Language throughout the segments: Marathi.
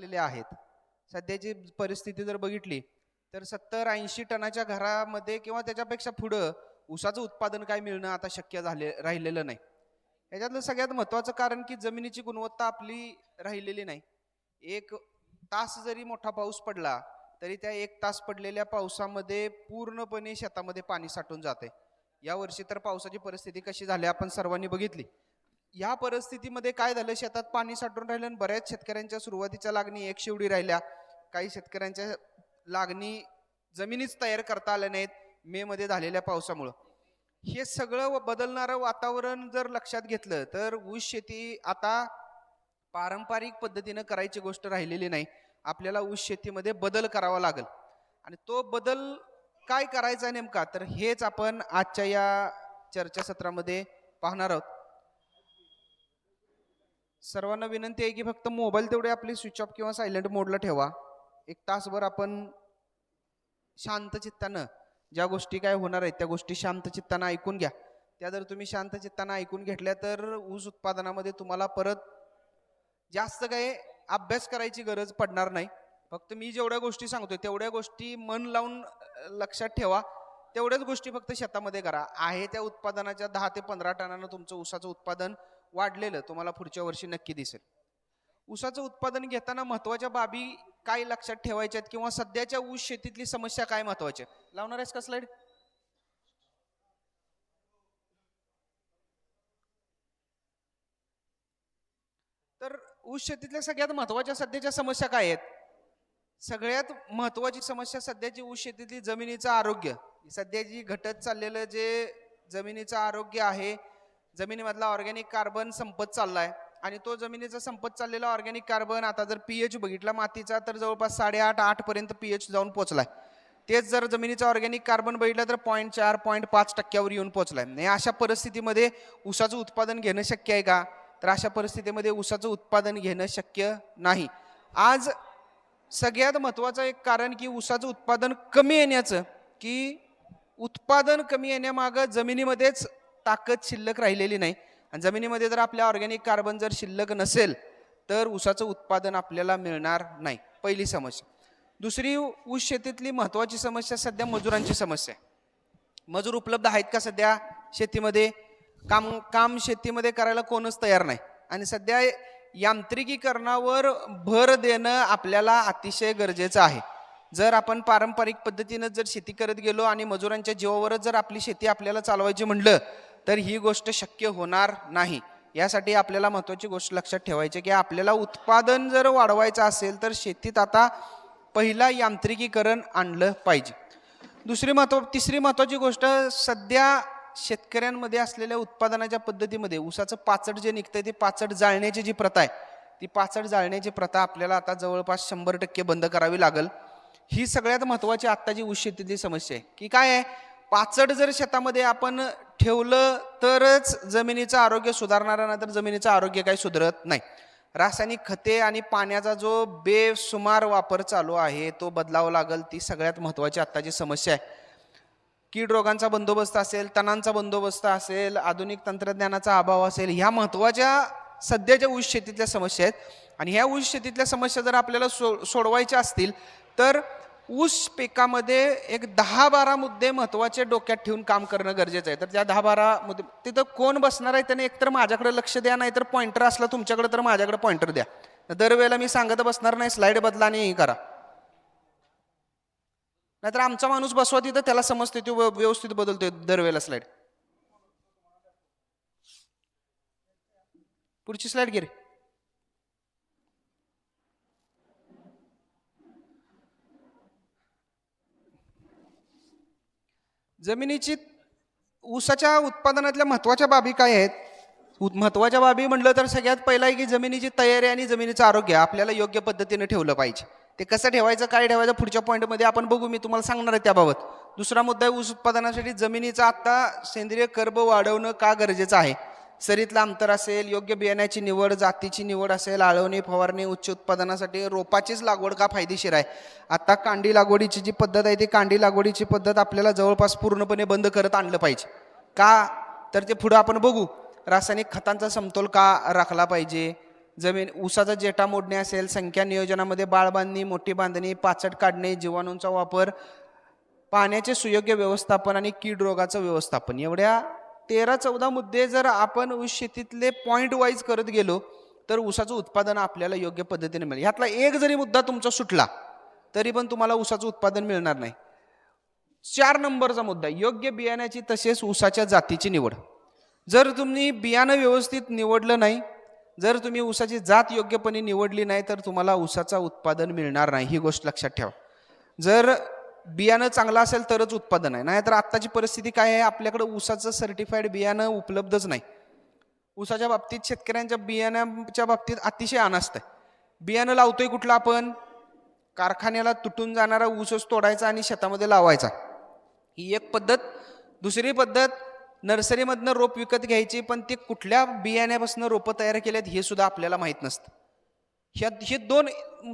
झालेले आहेत. सध्याची परिस्थिती जर बघितली तर 70-80 टनाच्या घरामध्ये किंवा त्याच्यापेक्षा पुढं ऊसाचं उत्पादन काय मिळणं आता शक्य राहिलेलं नाही. याच्यातलं सगळ्यात महत्त्वाचं कारण की जमिनीची गुणवत्ता आपली राहिलेली नाही. एक तास जरी मोठा पाऊस पडला तरी त्या एक तास पडलेल्या पावसामध्ये पूर्णपणे शेतामध्ये पाणी साठून जाते. या वर्षी तर पावसाची परिस्थिती कशी झाली आपण सर्वांनी बघितली. या परिस्थितीमध्ये काय झालं, शेतात पाणी साठून राहिलं आणि बऱ्याच शेतकऱ्यांच्या सुरुवातीच्या लागणी एक शेवडी राहिल्या. काही शेतकऱ्यांच्या लागणी जमिनीच तयार करता आल्या नाहीत मे मध्ये झालेल्या पावसामुळं. हे सगळं बदलणारं वातावरण जर लक्षात घेतलं तर ऊस शेती आता पारंपरिक पद्धतीनं करायची गोष्ट राहिलेली नाही. आपल्याला ऊस शेतीमध्ये बदल करावा लागेल आणि तो बदल काय करायचा नेमका, तर हेच आपण आजच्या या चर्चासत्रामध्ये पाहणार आहोत. सर्वांना विनंती आहे की फक्त मोबाईल तेवढे आपले स्विच ऑफ किंवा सायलेंट मोडला ठेवा. एक तासभर आपण शांत चित्तानं ज्या गोष्टी काय होणार आहेत त्या गोष्टी शांत चित्तानं ऐकून घ्या. त्या जर तुम्ही शांत चित्तानं ऐकून घेतल्या तर ऊस उत्पादनामध्ये तुम्हाला परत जास्त काही अभ्यास करायची गरज पडणार नाही. फक्त मी जेवढ्या गोष्टी सांगतोय तेवढ्या गोष्टी मन लावून लक्षात ठेवा. तेवढ्याच गोष्टी फक्त शेतामध्ये करा. आहे त्या उत्पादनाच्या 10 ते 15 टनानं तुमचं ऊसाचं उत्पादन वाढलेलं तुम्हाला पुढच्या वर्षी नक्की दिसेल. ऊसाचं उत्पादन घेताना महत्वाच्या बाबी काय लक्षात ठेवायच्यात किंवा सध्याच्या ऊस शेतीतली समस्या काय महत्वाच्या लावणार आहेस का स्लाइड? तर ऊस शेतीतल्या सगळ्यात महत्वाच्या सध्याच्या समस्या काय आहेत? सगळ्यात महत्वाची समस्या सध्याची ऊस शेतीतली जमिनीचं आरोग्य. सध्याची घटत चाललेलं जे जमिनीचं आरोग्य आहे, जमिनीमधला ऑर्गॅनिक कार्बन संपत चाललाय आणि तो जमिनीचा संपत चाललेला ऑर्गॅनिक कार्बन आता जर पीएच बघितला मातीचा तर जवळपास 8.5 पर्यंत पीएच जाऊन पोहोचलाय. तेच जर जमिनीचा ऑर्गॅनिक कार्बन बघितलं तर 0.4 0.5% येऊन पोहोचलाय. अशा परिस्थितीमध्ये ऊसाचं उत्पादन घेणं शक्य आहे का? तर अशा परिस्थितीमध्ये ऊसाचं उत्पादन घेणं शक्य नाही. आज सगळ्यात महत्वाचं एक कारण की ऊसाचं उत्पादन कमी येण्याचं, की उत्पादन कमी येण्यामागं जमिनीमध्येच ताकद शिल्लक राहिलेली नाही आणि जमिनीमध्ये जर आपल्या ऑर्गॅनिक कार्बन जर शिल्लक नसेल तर ऊसाचं उत्पादन आपल्याला मिळणार नाही. पहिली समस्या. दुसरी ऊस शेतीतली महत्वाची समस्या सध्या मजुरांची समस्या आहे. मजूर उपलब्ध आहेत का सध्या शेतीमध्ये? काम शेतीमध्ये करायला कोणच तयार नाही आणि सध्या यांत्रिकीकरणावर भर देणं आपल्याला अतिशय गरजेचं आहे. जर आपण पारंपरिक पद्धतीनं जर शेती करत गेलो आणि मजुरांच्या जीवावरच जर आपली शेती आपल्याला चालवायची म्हणलं तर ही गोष्ट शक्य होणार नाही. यासाठी आपल्याला महत्वाची गोष्ट लक्षात ठेवायची की आपल्याला उत्पादन जर वाढवायचं असेल तर शेतीत आता पहिला यांत्रिकीकरण आणलं पाहिजे. तिसरी महत्वाची गोष्ट, सध्या शेतकऱ्यांमध्ये असलेल्या उत्पादनाच्या पद्धतीमध्ये ऊसाचं पाचट जे निघतंय ते पाचट जाळण्याची जी प्रथा आहे, ती पाचट जाळण्याची प्रथा आपल्याला आता जवळपास 100% बंद करावी लागेल. ही सगळ्यात महत्वाची आत्ताची ऊस शेतीतली समस्या आहे. की काय आहे, पाचट जर शेतामध्ये आपण ठेवलं तरच जमिनीचं आरोग्य सुधारणार, नाही तर जमिनीचं आरोग्य काही सुधारत नाही. रासायनिक खते आणि पाण्याचा जो बेसुमार वापर चालू आहे तो बदलावा लागेल. ती सगळ्यात महत्वाची आत्ताची समस्या आहे. कीड रोगांचा बंदोबस्त असेल, तणांचा बंदोबस्त असेल, आधुनिक तंत्रज्ञानाचा अभाव असेल, ह्या महत्वाच्या सध्याच्या ऊस शेतीतल्या समस्या आहेत. आणि ह्या ऊस शेतीतल्या समस्या जर आपल्याला सोडवायच्या असतील तर ऊस पिकामध्ये एक 10-12 मुद्दे महत्वाचे डोक्यात ठेवून काम करणं गरजेचं आहे. तर त्या 10-12 मुद्दे तिथं कोण बसणार आहे त्याने एकतर माझ्याकडे लक्ष द्या, नाहीतर पॉइंटर असला तुमच्याकडे तर माझ्याकडे पॉइंटर द्या. दरवेळेला मी सांगत बसणार नाही, स्लाइड बदला आणि हे करा, नाहीतर आमचा माणूस बसवा तिथं त्याला समजते तो व्यवस्थित बदलतोय दरवेळेला. स्लाइड पुढची स्लाइड घे रे. जमिनीची ऊसाच्या उत्पादनातल्या महत्वाच्या बाबी काय आहेत? महत्वाच्या बाबी म्हटलं तर सगळ्यात पहिला आहे की जमिनीची तयारी आणि जमिनीचं आरोग्य आपल्याला योग्य पद्धतीने ठेवलं पाहिजे. ते कसं ठेवायचं, काय ठेवायचं पुढच्या पॉईंटमध्ये आपण बघू, मी तुम्हाला सांगणार आहे त्याबाबत. दुसरा मुद्दा आहे ऊस उत्पादनासाठी जमिनीचा आता सेंद्रिय कर्ब वाढवणं का गरजेचं आहे. सरीतलं अंतर असेल, योग्य बियाण्याची निवड, जातीची निवड असेल, आळवणी फवारणी, उच्च उत्पादनासाठी रोपाचीच लागवड का फायदेशीर आहे. आता कांडी लागवडीची जी पद्धत आहे ती कांडी लागवडीची पद्धत आपल्याला जवळपास पूर्णपणे बंद करत आणलं पाहिजे. का तर ते पुढं आपण बघू. रासायनिक खतांचा समतोल का राखला पाहिजे, जमीन ऊसाचा जेटा मोडणे असेल, संख्या नियोजनामध्ये बाळ बांधणी, मोठी बांधणी, पाचट काढणे, जीवाणूंचा वापर, पाण्याचे सुयोग्य व्यवस्थापन आणि कीड रोगाचं व्यवस्थापन, एवढ्या 13-14 मुद्दे जर आपण ऊस शेतीतले पॉइंट वाईज करत गेलो तर ऊसाचं उत्पादन आपल्याला योग्य पद्धतीने मिळेल. ह्यातला एक जरी मुद्दा तुमचा सुटला तरी पण तुम्हाला ऊसाचं उत्पादन मिळणार नाही. 4 नंबरचा मुद्दा योग्य बियाण्याची तसेच ऊसाच्या जातीची निवड. जर तुम्ही बियाणं व्यवस्थित निवडलं नाही, जर तुम्ही ऊसाची जात योग्यपणे निवडली नाही तर तुम्हाला ऊसाचं उत्पादन मिळणार नाही. ही गोष्ट लक्षात ठेवा. जर बियाणं चांगलं असेल तरच उत्पादन आहे, नाहीतर आत्ताची परिस्थिती काय आहे, आपल्याकडे ऊसाचं सर्टिफाईड बियाणं उपलब्धच नाही. ऊसाच्या बाबतीत शेतकऱ्यांच्या बियाण्याच्या बाबतीत अतिशय अनास्थ आहे. बियाणं लावतोय कुठलं आपण, कारखान्याला तुटून जाणारा ऊसच तोडायचा आणि शेतामध्ये लावायचा, ही एक पद्धत. दुसरी पद्धत नर्सरीमधनं रोप विकत घ्यायची, पण ते कुठल्या बियाण्यापासून रोपं तयार केलेत हे सुद्धा आपल्याला माहीत नसतं. हे 2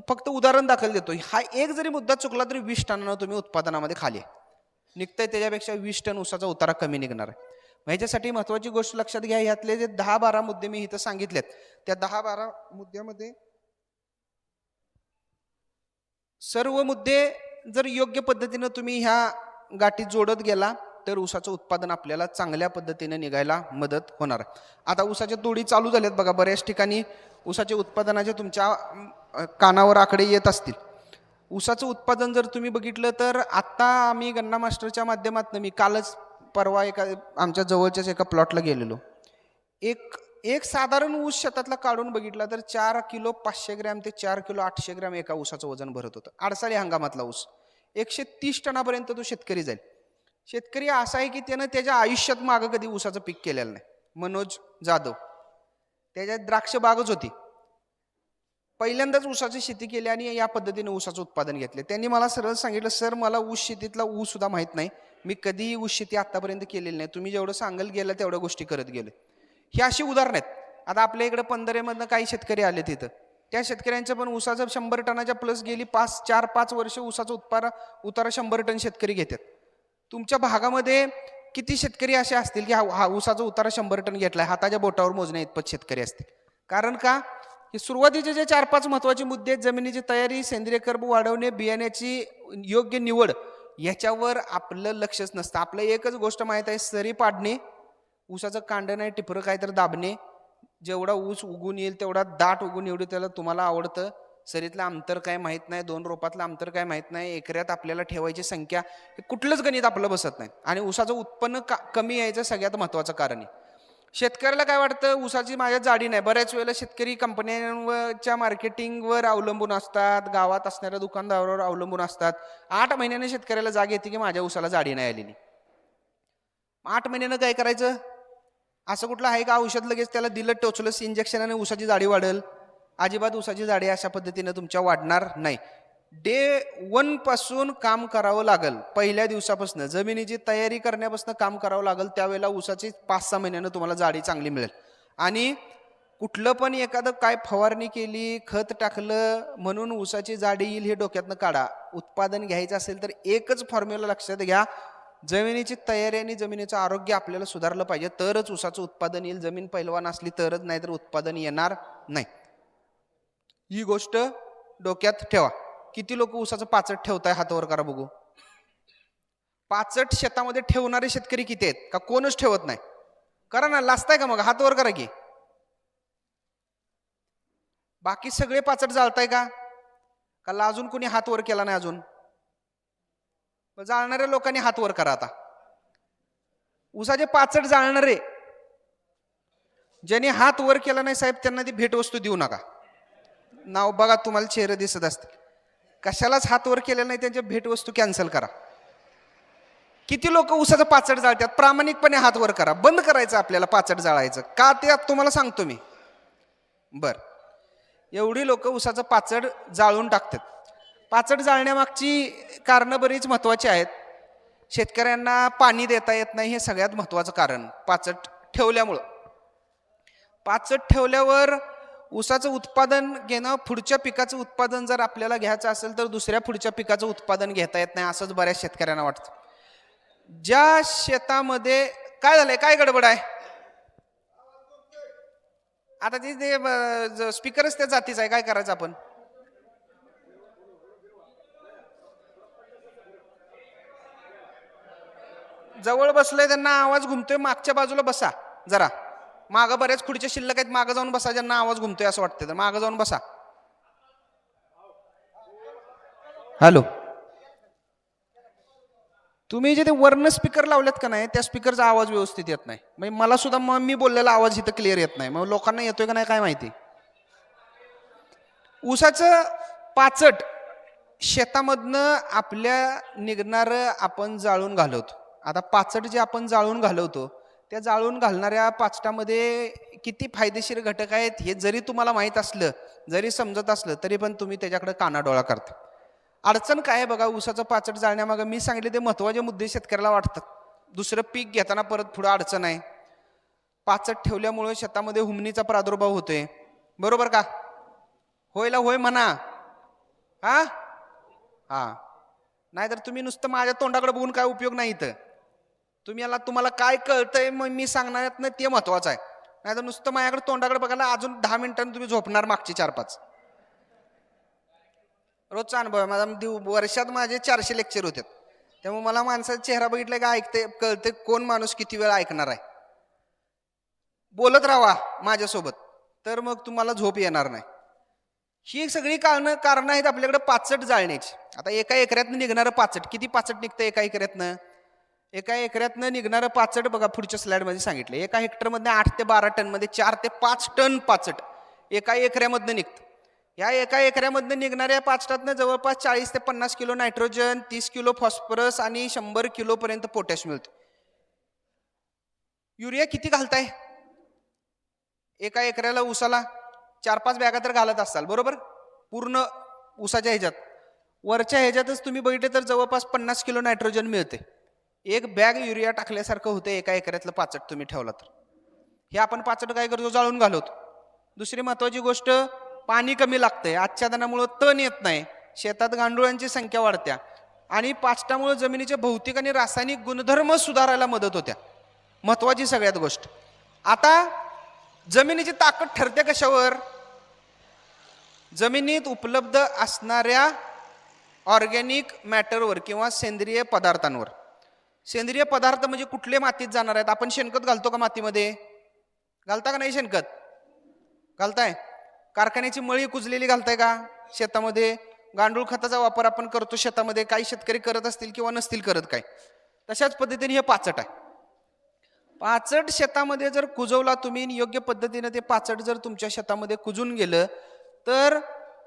फक्त उदाहरण दाखल देतो. हा एक जरी मुद्दा चुकला तरी 20 टनानं तुम्ही उत्पादनामध्ये खाली निघताय, त्याच्यापेक्षा 20 टन ऊसाचा उतारा कमी निघणार आहे. ह्याच्यासाठी महत्वाची गोष्ट लक्षात घ्या, ह्यातले जे 10-12 मुद्दे मी इथं सांगितलेत, त्या 10-12 मुद्द्यामध्ये सर्व मुद्दे जर योग्य पद्धतीनं तुम्ही ह्या गाठी जोडत गेला तर ऊसाचं उत्पादन आपल्याला चांगल्या पद्धतीने निघायला मदत होणार. आता ऊसाच्या तोडी चालू झाल्यात बघा, बऱ्याच ठिकाणी ऊसाच्या उत्पादनाचे तुमच्या कानावर आकडे येत असतील. ऊसाचं उत्पादन जर तुम्ही बघितलं तर आत्ता आम्ही गन्ना मास्टरच्या माध्यमातून, मी कालच परवा एका आमच्या जवळच्याच एका प्लॉटला गेलेलो, एक साधारण ऊस शेतातला काढून बघितला तर 4 किलो 500 ग्रॅम ते 4 किलो 800 ग्रॅम एका ऊसाचं वजन भरत होतं. आडसाळी हंगामातला ऊस 130 टनापर्यंत तो शेतकरी जाईल. शेतकरी असा आहे की त्यानं त्याच्या आयुष्यात मागं कधी ऊसाचं पीक केलेलं नाही. मनोज जाधव, त्याच्यात द्राक्ष बागच होती, पहिल्यांदाच ऊसाची शेती केली आणि या पद्धतीने ऊसाचं उत्पादन घेतले. त्यांनी मला सरळ सांगितलं, सर मला ऊस शेतीतला ऊस सुद्धा माहीत नाही, मी कधीही ऊस शेती आतापर्यंत केलेली नाही, तुम्ही जेवढं सांगाल गेलं तेवढ्या गोष्टी करत गेले. ही अशी उदाहरणं आहेत. आता आपल्या इकडे पंधरेमधनं काही शेतकरी आले तिथं, त्या शेतकऱ्यांचं पण ऊसाचं 100 टनाच्या प्लस गेली 4-5 वर्ष ऊसाचं उतारा 100 टन शेतकरी घेतात. तुमच्या भागामध्ये किती शेतकरी असे असतील की हा ऊसाचा उतारा 100 टन घेतलाय, हाताच्या बोटावर मोजण्या इतपत शेतकरी असतील. कारण का, की सुरुवातीचे जे 4-5 महत्वाचे मुद्दे आहेत, जमिनीची तयारी, सेंद्रिय कर्ब वाढवणे, बियाण्याची योग्य निवड, याच्यावर आपलं लक्षच नसतं. आपलं एकच गोष्ट माहीत आहे, सरी पाडणे, ऊसाचं कांड नाही टिपरं काय तर दाबणे, जेवढा ऊस उगून येईल तेवढा दाट उगून एवढी त्याला तुम्हाला आवडतं. सरीतलं अंतर काय माहीत नाही, 2 रोपातलं अंतर काय माहीत नाही, एकऱ्यात आपल्याला ठेवायची संख्या, कुठलंच गणित आपलं बसत नाही. आणि ऊसाचं उत्पन्न कमी यायचं सगळ्यात महत्वाचं कारण आहे. शेतकऱ्याला काय वाटतं, ऊसाची माझ्या जाडी नाही. बऱ्याच वेळेला शेतकरी कंपन्यांच्या मार्केटिंगवर अवलंबून असतात, गावात असणाऱ्या दुकानदारावर अवलंबून असतात. 8 महिन्याने शेतकऱ्याला जाग येते की माझ्या ऊसाला जाडी नाही आलेली. 8 महिन्यानं काय करायचं, असं कुठलं आहे का औषध लगेच त्याला दिलं टोचलंच इंजेक्शनाने ऊसाची जाडी वाढेल? अजिबात ऊसाची जाडी अशा पद्धतीने तुमच्या वाढणार नाही. डे 1 पासून काम करावं लागेल. पहिल्या दिवसापासून जमिनीची तयारी करण्यापासून काम करावं लागेल. त्यावेळेला ऊसाची 5-6 महिन्यानं तुम्हाला जाडी चांगली मिळेल. आणि कुठलं पण एखादं काय फवारणी केली, खत टाकलं म्हणून ऊसाची जाडी येईल हे डोक्यातनं काढा. उत्पादन घ्यायचं असेल तर एकच फॉर्म्युला लक्षात घ्या, जमिनीची तयारी आणि जमिनीचं आरोग्य आपल्याला सुधारलं पाहिजे, तरच ऊसाचं उत्पादन येईल. जमीन पैलवान असली तरच, नाहीतर उत्पादन येणार नाही. ही गोष्ट डोक्यात ठेवा. किती लोक ऊसाचं पाचट ठेवताय, हातावर करा बघू. पाचट शेतामध्ये ठेवणारे शेतकरी किती आहेत? का कोणच ठेवत नाही? करा ना, लाजताय का? मग हातावर करा की. बाकी सगळे पाचट जाळताय का? का अजून कोणी हात वर केला नाही अजून? जाळणाऱ्या लोकांनी हात वर करा आता. ऊसाचे पाचट जाळणारे ज्यांनी हात वर केला नाही साहेब, त्यांना ती भेटवस्तू देऊ नका. नाव बघा, तुम्हाला चेहरे दिसत असतील. कशालाच हात वर केलेला नाही, त्यांच्या भेटवस्तू कॅन्सल करा. किती लोक ऊसाचं पाचट जाळतात? प्रामाणिकपणे हात वर करा. बंद करायचं आपल्याला पाचट जाळायचं. का ते तुम्हाला सांगतो मी. बर, एवढी लोक ऊसाचं पाचट जाळून टाकतात. पाचट जाळण्यामागची कारणं बरीच महत्वाची आहेत. शेतकऱ्यांना पाणी देता येत नाही, हे सगळ्यात महत्वाचं कारण. पाचट ठेवल्यामुळं, पाचट ठेवल्यावर ऊसाचं उत्पादन घेणं, पुढच्या पिकाचं उत्पादन जर आपल्याला घ्यायचं असेल तर दुसऱ्या पुढच्या पिकाचं उत्पादन घेता येत नाही, असंच बऱ्याच शेतकऱ्यांना वाटतं. ज्या शेतामध्ये काय झालंय, काय गडबड आहे? आता ते स्पीकरच त्या जातीचा आहे, काय करायचं आपण? जवळ बसलंय त्यांना आवाज घुमतोय, मागच्या बाजूला बसा जरा. मागं बऱ्याच खुर्च्या शिल्लक आहेत, मागं जाऊन बसा. ज्यांना आवाज घुमतोय असं वाटतं तर मागं जाऊन बसा. हॅलो, तुम्ही जे ते वर्ण स्पीकर लावलेत का नाही, त्या स्पीकरचा आवाज व्यवस्थित येत नाही. म्हणजे मला सुद्धा मी बोललेला आवाज इथं क्लिअर येत नाही. मग लोकांना येतोय का नाही काय माहिती. ऊसाचं पाचट शेतामधनं आपल्या निघणारं आपण जाळून घालवतो. आता पाचट जे आपण जाळून घालवतो, त्या जाळून घालणाऱ्या पाचटामध्ये किती फायदेशीर घटक आहेत हे जरी तुम्हाला माहीत असलं, जरी समजत असलं, तरी पण तुम्ही त्याच्याकडे कानाडोळा करता. अडचण काय आहे बघा, ऊसाचं पाचट जाळण्यामागं मी सांगितले ते महत्त्वाचे मुद्दे शेतकऱ्याला वाटतात. दुसरं पीक घेताना परत पुढं अडचण आहे. पाचट ठेवल्यामुळे शेतामध्ये हुमणीचा प्रादुर्भाव होतोय, बरोबर का? होयला होय म्हणा. हा हा, नाहीतर तुम्ही नुसतं माझ्या तोंडाकडे बघून काय उपयोग नाही इथं. तुम्हाला काय कळतंय मग मी सांगणार ना, ते महत्वाचं आहे. नाहीतर नुसतं माझ्याकडे तोंडाकडे बघायला अजून 10 मिनिटांनी तुम्ही झोपणार मागचे 4-5. रोजचा अनुभव आहे माझा. वर्षात माझे 400 लेक्चर होते, त्यामुळे मला माणसाचा चेहरा बघितला का ऐकते कळते कोण माणूस किती वेळ ऐकणार आहे. बोलत राहा माझ्यासोबत, तर मग तुम्हाला झोप येणार नाही. ही सगळी कारण आहेत आपल्याकडे पाचट जाळण्याची. आता एका एकरातनं निघणारं पाचट, किती पाचट निघतं एका एकरातनं? एका एकरातनं निघणारं पाचट बघा पुढच्या स्लाइडमध्ये सांगितलं. एका हेक्टरमध्ये 8 ते 12 टनमध्ये 4 ते 5 टन पाचट एका एकरामधनं निघतं. या एका एकरामधनं निघणाऱ्या पाचटातनं जवळपास 40 ते 50 किलो नायट्रोजन, 30 किलो फॉस्फरस आणि 100 किलो पर्यंत पोटॅश मिळतं. युरिया किती घालताय एका एकराला? ऊसाला 4-5 बॅगा तर घालत असाल, बरोबर? पूर्ण ऊसाच्या ह्याच्यात, वरच्या ह्याच्यातच तुम्ही बघितले तर जवळपास 50 किलो नायट्रोजन मिळते. एक बॅग युरिया टाकल्यासारखं होतं एका एकरातलं पाचट तुम्ही ठेवला तर. हे आपण पाचट काय करतो? जाळून घालवतो. दुसरी महत्वाची गोष्ट, पाणी कमी लागतंय. आच्छादनामुळे तण येत नाही, शेतात गांडुळांची संख्या वाढत्या आणि पाचटामुळे जमिनीचे भौतिक आणि रासायनिक गुणधर्म सुधारायला मदत होत्या. महत्वाची सगळ्यात गोष्ट. आता जमिनीची ताकद ठरते कशावर? जमिनीत उपलब्ध असणाऱ्या ऑर्गॅनिक मॅटरवर किंवा सेंद्रिय पदार्थांवर. सेंद्रिय पदार्थ म्हणजे कुठले मातीत जाणार आहेत? आपण शेणखत घालतो का मातीमध्ये? घालता का नाही शेणखत? घालताय? कारखान्याची मळी कुजलेली घालताय का शेतामध्ये? गांडूळ खताचा वापर आपण करतो शेतामध्ये, काही शेतकरी करत असतील किंवा नसतील करत काय. तशाच पद्धतीने हे पाचट आहे. पाचट शेतामध्ये जर कुजवला तुम्ही, योग्य पद्धतीने ते पाचट जर तुमच्या शेतामध्ये कुजून गेलं तर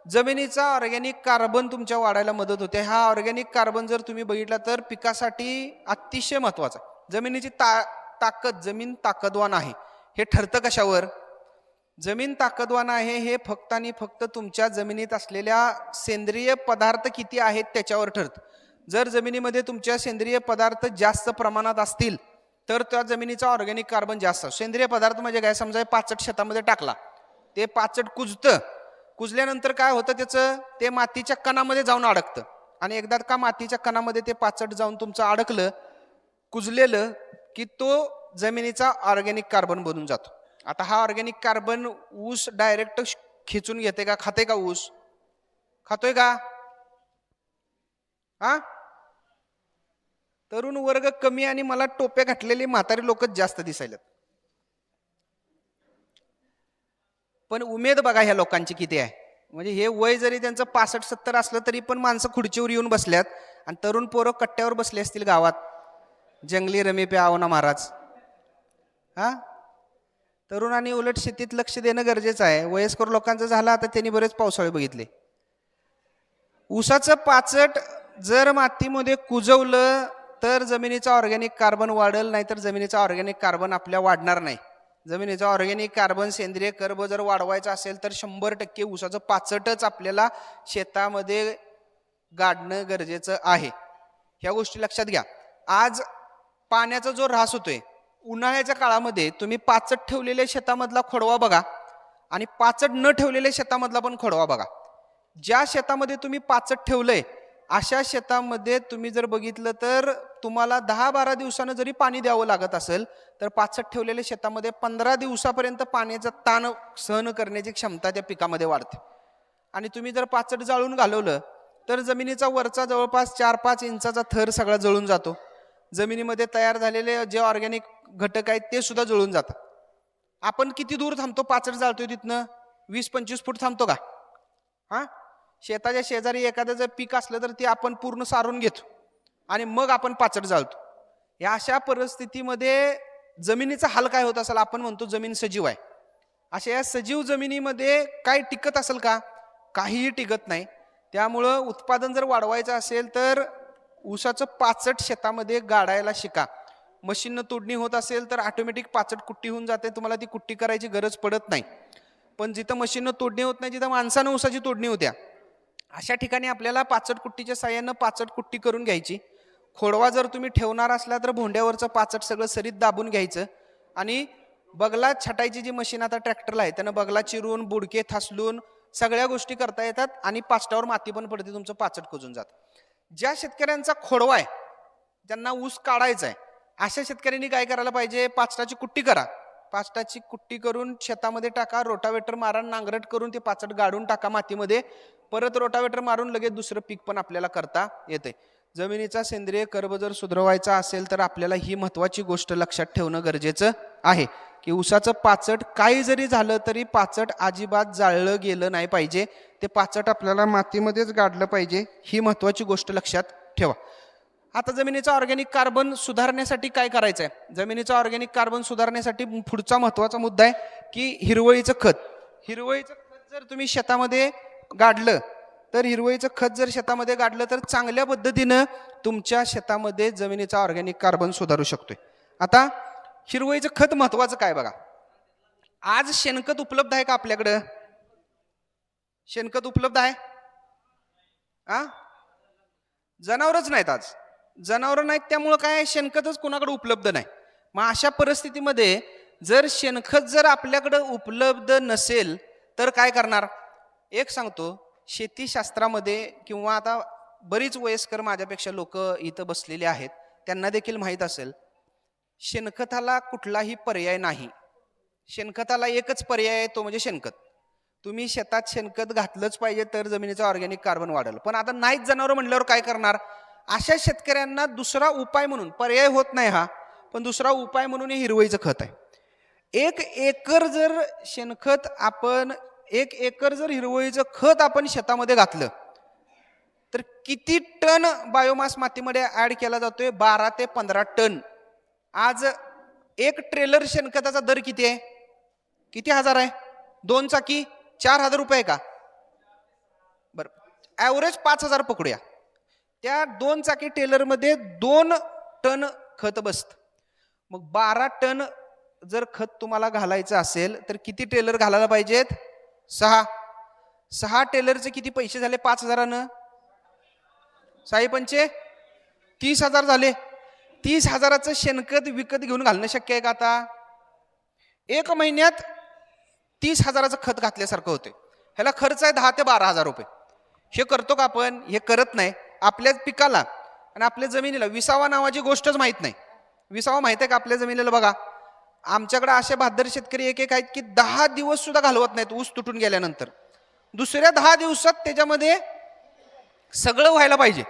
जमिनीचा ऑर्गॅनिक कार्बन तुमच्या वाढायला मदत होते. हा ऑर्गॅनिक कार्बन जर तुम्ही बघितला तर पिकासाठी अतिशय महत्वाचा. जमिनीची ताकद, जमीन ताकदवान आहे हे ठरतं कशावर? जमीन ताकदवान आहे हे फक्त आणि फक्त तुमच्या जमिनीत असलेल्या सेंद्रिय पदार्थ किती आहेत त्याच्यावर ठरतं. जर जमिनीमध्ये तुमच्या सेंद्रिय पदार्थ जास्त प्रमाणात असतील तर त्या जमिनीचा ऑर्गॅनिक कार्बन जास्त असतो. सेंद्रिय पदार्थ म्हणजे काय? समजा पाचट शेतामध्ये टाकला, ते पाचट कुजतं. कुजल्यानंतर काय होतं? त्याचं ते मातीच्या कणामध्ये जाऊन अडकतं आणि एकदा का मातीच्या कणामध्ये ते पाचट जाऊन तुमचं अडकलं, कुजलेलं, की तो जमिनीचा ऑर्गॅनिक कार्बन बनून जातो. आता हा ऑर्गॅनिक कार्बन ऊस डायरेक्ट खिचून घेते का? खाते का ऊस? खातोय का? हा, तरुण वर्ग कमी आणि मला टोप्या घातलेली म्हातारी लोकच जास्त दिसायलेत. पण उमेद बघा ह्या लोकांची किती आहे. म्हणजे हे वय जरी त्यांचं 65-70 असलं तरी पण माणसं खुर्चीवर येऊन बसल्यात आणि तरुण पोरं कट्ट्यावर बसले असतील गावात. जंगली रमी पे आओ ना महाराज. हा, तरुणांनी उलट शेतीत लक्ष देणं गरजेचं आहे. वयस्कर लोकांचं झालं आता, त्यांनी बरेच पावसाळे बघितले. ऊसाचं पाचट जर मातीमध्ये कुजवलं तर जमिनीचा ऑर्गॅनिक कार्बन वाढेल, नाहीतर जमिनीचा ऑर्गॅनिक कार्बन आपल्या वाढणार नाही. जमिनीचा ऑर्गॅनिक कार्बन, सेंद्रिय कर्ब जर वाढवायचा असेल तर 100% ऊसाचं पाचटच आपल्याला शेतामध्ये गाडणं गरजेचं आहे. ह्या गोष्टी लक्षात घ्या. आज पाण्याचा जो ऱ्हास होतोय, उन्हाळ्याच्या काळामध्ये तुम्ही पाचट ठेवलेल्या शेतामधला खोडवा बघा आणि पाचट न ठेवलेल्या शेतामधला पण खोडवा बघा. ज्या शेतामध्ये तुम्ही पाचट ठेवलंय अशा शेतामध्ये तुम्ही जर बघितलं तर तुम्हाला 10-12 दिवसानं जरी पाणी द्यावं लागत असेल तर पाचट ठेवलेल्या शेतामध्ये 15 दिवसापर्यंत पाण्याचा ताण सहन करण्याची क्षमता त्या पिकामध्ये वाढते. आणि तुम्ही जर पाचट जाळून घालवलं तर जमिनीचा वरचा जवळपास 4-5 इंचाचा थर सगळा जळून जातो. जमिनीमध्ये तयार झालेले जे ऑर्गॅनिक घटक आहेत ते सुद्धा जळून जातात. आपण किती दूर थांबतो पाचट जाळतोय तिथनं? 20-25 फूट थांबतो का? हा, शेताच्या शेजारी एखादं जर पीक असलं तर ते आपण पूर्ण सारून घेतो आणि मग आपण पाचट जाळतो. या अशा परिस्थितीमध्ये जमिनीचा हाल काय होत असेल? आपण म्हणतो जमीन सजीव आहे. अशा या सजीव जमिनीमध्ये काय टिकत असेल का? काहीही टिकत नाही. त्यामुळं उत्पादन जर वाढवायचं असेल तर ऊसाचं पाचट शेतामध्ये गाडायला शिका. मशीननं तोडणी होत असेल तर ऑटोमॅटिक पाचट कुट्टी होऊन जाते, तुम्हाला ती कुट्टी करायची गरज पडत नाही. पण जिथं मशीननं तोडणी होत नाही, जिथं माणसानं ऊसाची तोडणी होत्या, अशा ठिकाणी आपल्याला पाचट कुट्टीच्या साह्यानं पाचट कुट्टी करून घ्यायची. खोडवा जर तुम्ही ठेवणार असला तर भोंड्यावरचं पाचट सगळं सरीत दाबून घ्यायचं आणि बगला छटायची जी मशीन आता ट्रॅक्टरला आहे त्यानं बगला चिरून बुडके थासलून सगळ्या गोष्टी करता येतात आणि पाचटावर माती पण पडते, तुमचं पाचट कुजून जातं. ज्या शेतकऱ्यांचा खोडवा आहे, ज्यांना ऊस काढायचा आहे, अशा शेतकऱ्यांनी काय करायला पाहिजे? पाचटाची कुट्टी करा. पाचटाची कुट्टी करून शेतामध्ये टाका, रोटावेटर मारा, नांगरट करून ते पाचट गाडून टाका मातीमध्ये. परत रोटावेटर मारून लगेच दुसरं पीक पण आपल्याला करता येते. जमिनीचा सेंद्रिय कर्ब जर सुधारायचा असेल तर आपल्याला ही महत्वाची गोष्ट लक्षात ठेवणं गरजेचं आहे की ऊसाचं पाचट काही जरी झालं तरी पाचट अजिबात जाळलं गेलं नाही पाहिजे. ते पाचट आपल्याला मातीमध्येच गाडलं पाहिजे, ही महत्वाची गोष्ट लक्षात ठेवा. आता जमिनीचा ऑर्गॅनिक कार्बन सुधारण्यासाठी काय करायचं आहे? जमिनीचा ऑर्गॅनिक कार्बन सुधारण्यासाठी पुढचा महत्वाचा मुद्दा आहे की हिरवळीचं खत. हिरवळीचं खत जर तुम्ही शेतामध्ये गाडलं तर हिरवळीचं खत जर शेतामध्ये गाडलं तर चांगल्या पद्धतीनं तुमच्या शेतामध्ये जमिनीचा ऑर्गॅनिक कार्बन सुधारू शकतोय. आता हिरवळीचं खत महत्वाचं काय बघा. आज शेणखत उपलब्ध आहे का आपल्याकडं? शेणखत उपलब्ध आहे? जनावरच नाहीत आज. जनावर नाहीत त्यामुळं काय शेणखतच कोणाकडे उपलब्ध नाही. मग अशा परिस्थितीमध्ये जर शेणखत जर आपल्याकडे उपलब्ध नसेल तर काय करणार? एक सांगतो, शेतीशास्त्रामध्ये किंवा आता बरीच वयस्कर माझ्यापेक्षा लोक इथं बसलेले आहेत, त्यांना देखील माहीत असेल शेणखताला कुठलाही पर्याय नाही. शेणखताला एकच पर्याय आहे, तो म्हणजे शेणखत. तुम्ही शेतात शेणखत घातलंच पाहिजे तर जमिनीचा ऑर्गॅनिक कार्बन वाढेल. पण आता नाहीच जनावर म्हणल्यावर काय करणार? अशा शेतकऱ्यांना दुसरा उपाय म्हणून, पर्याय होत नाही हा, पण दुसरा उपाय म्हणून हे हिरवळीचं खत आहे. 1 एकर जर शेणखत आपण 1 एकर जर हिरवळीचं खत आपण शेतामध्ये घातलं तर किती टन बायोमास मातीमध्ये ऍड केला जातोय? 12 ते 15 टन. आज 1 ट्रेलर शेणखताचा दर किती आहे? किती हजार आहे? 2 चाकी 4,000 रुपये का? बरं, ॲव्हरेज 5,000 पकडूया. त्या 2 चाकी टेलरमध्ये 2 टन खत बसत. मग 12 टन जर खत तुम्हाला घालायचं असेल तर किती टेलर घालायला पाहिजेत? 6 टेलरचे किती पैसे झाले? 5,000नं 6 पंचे 30,000 झाले. 30,000चं शेणखत विकत घेऊन घालणं शक्य आहे का? आता 1 महिन्यात 30,000चं खत घातल्यासारखं होते. ह्याला खर्च आहे 10,000 ते 12,000 रुपये. हे करतो का आपण? हे करत नाही. आपल्या पिकाला आणि आपल्या जमिनीला विसावा नावाची गोष्टच माहित नाही. विसावा माहित आहे का आपल्या जमिनीला? बघा, आमच्याकडे असे बहादर शेतकरी एक आहेत की 10 दिवस सुद्धा घालवत नाहीत ऊस तुटून गेल्यानंतर. दुसऱ्या 10 दिवसात त्याच्यामध्ये सगळं व्हायला पाहिजे.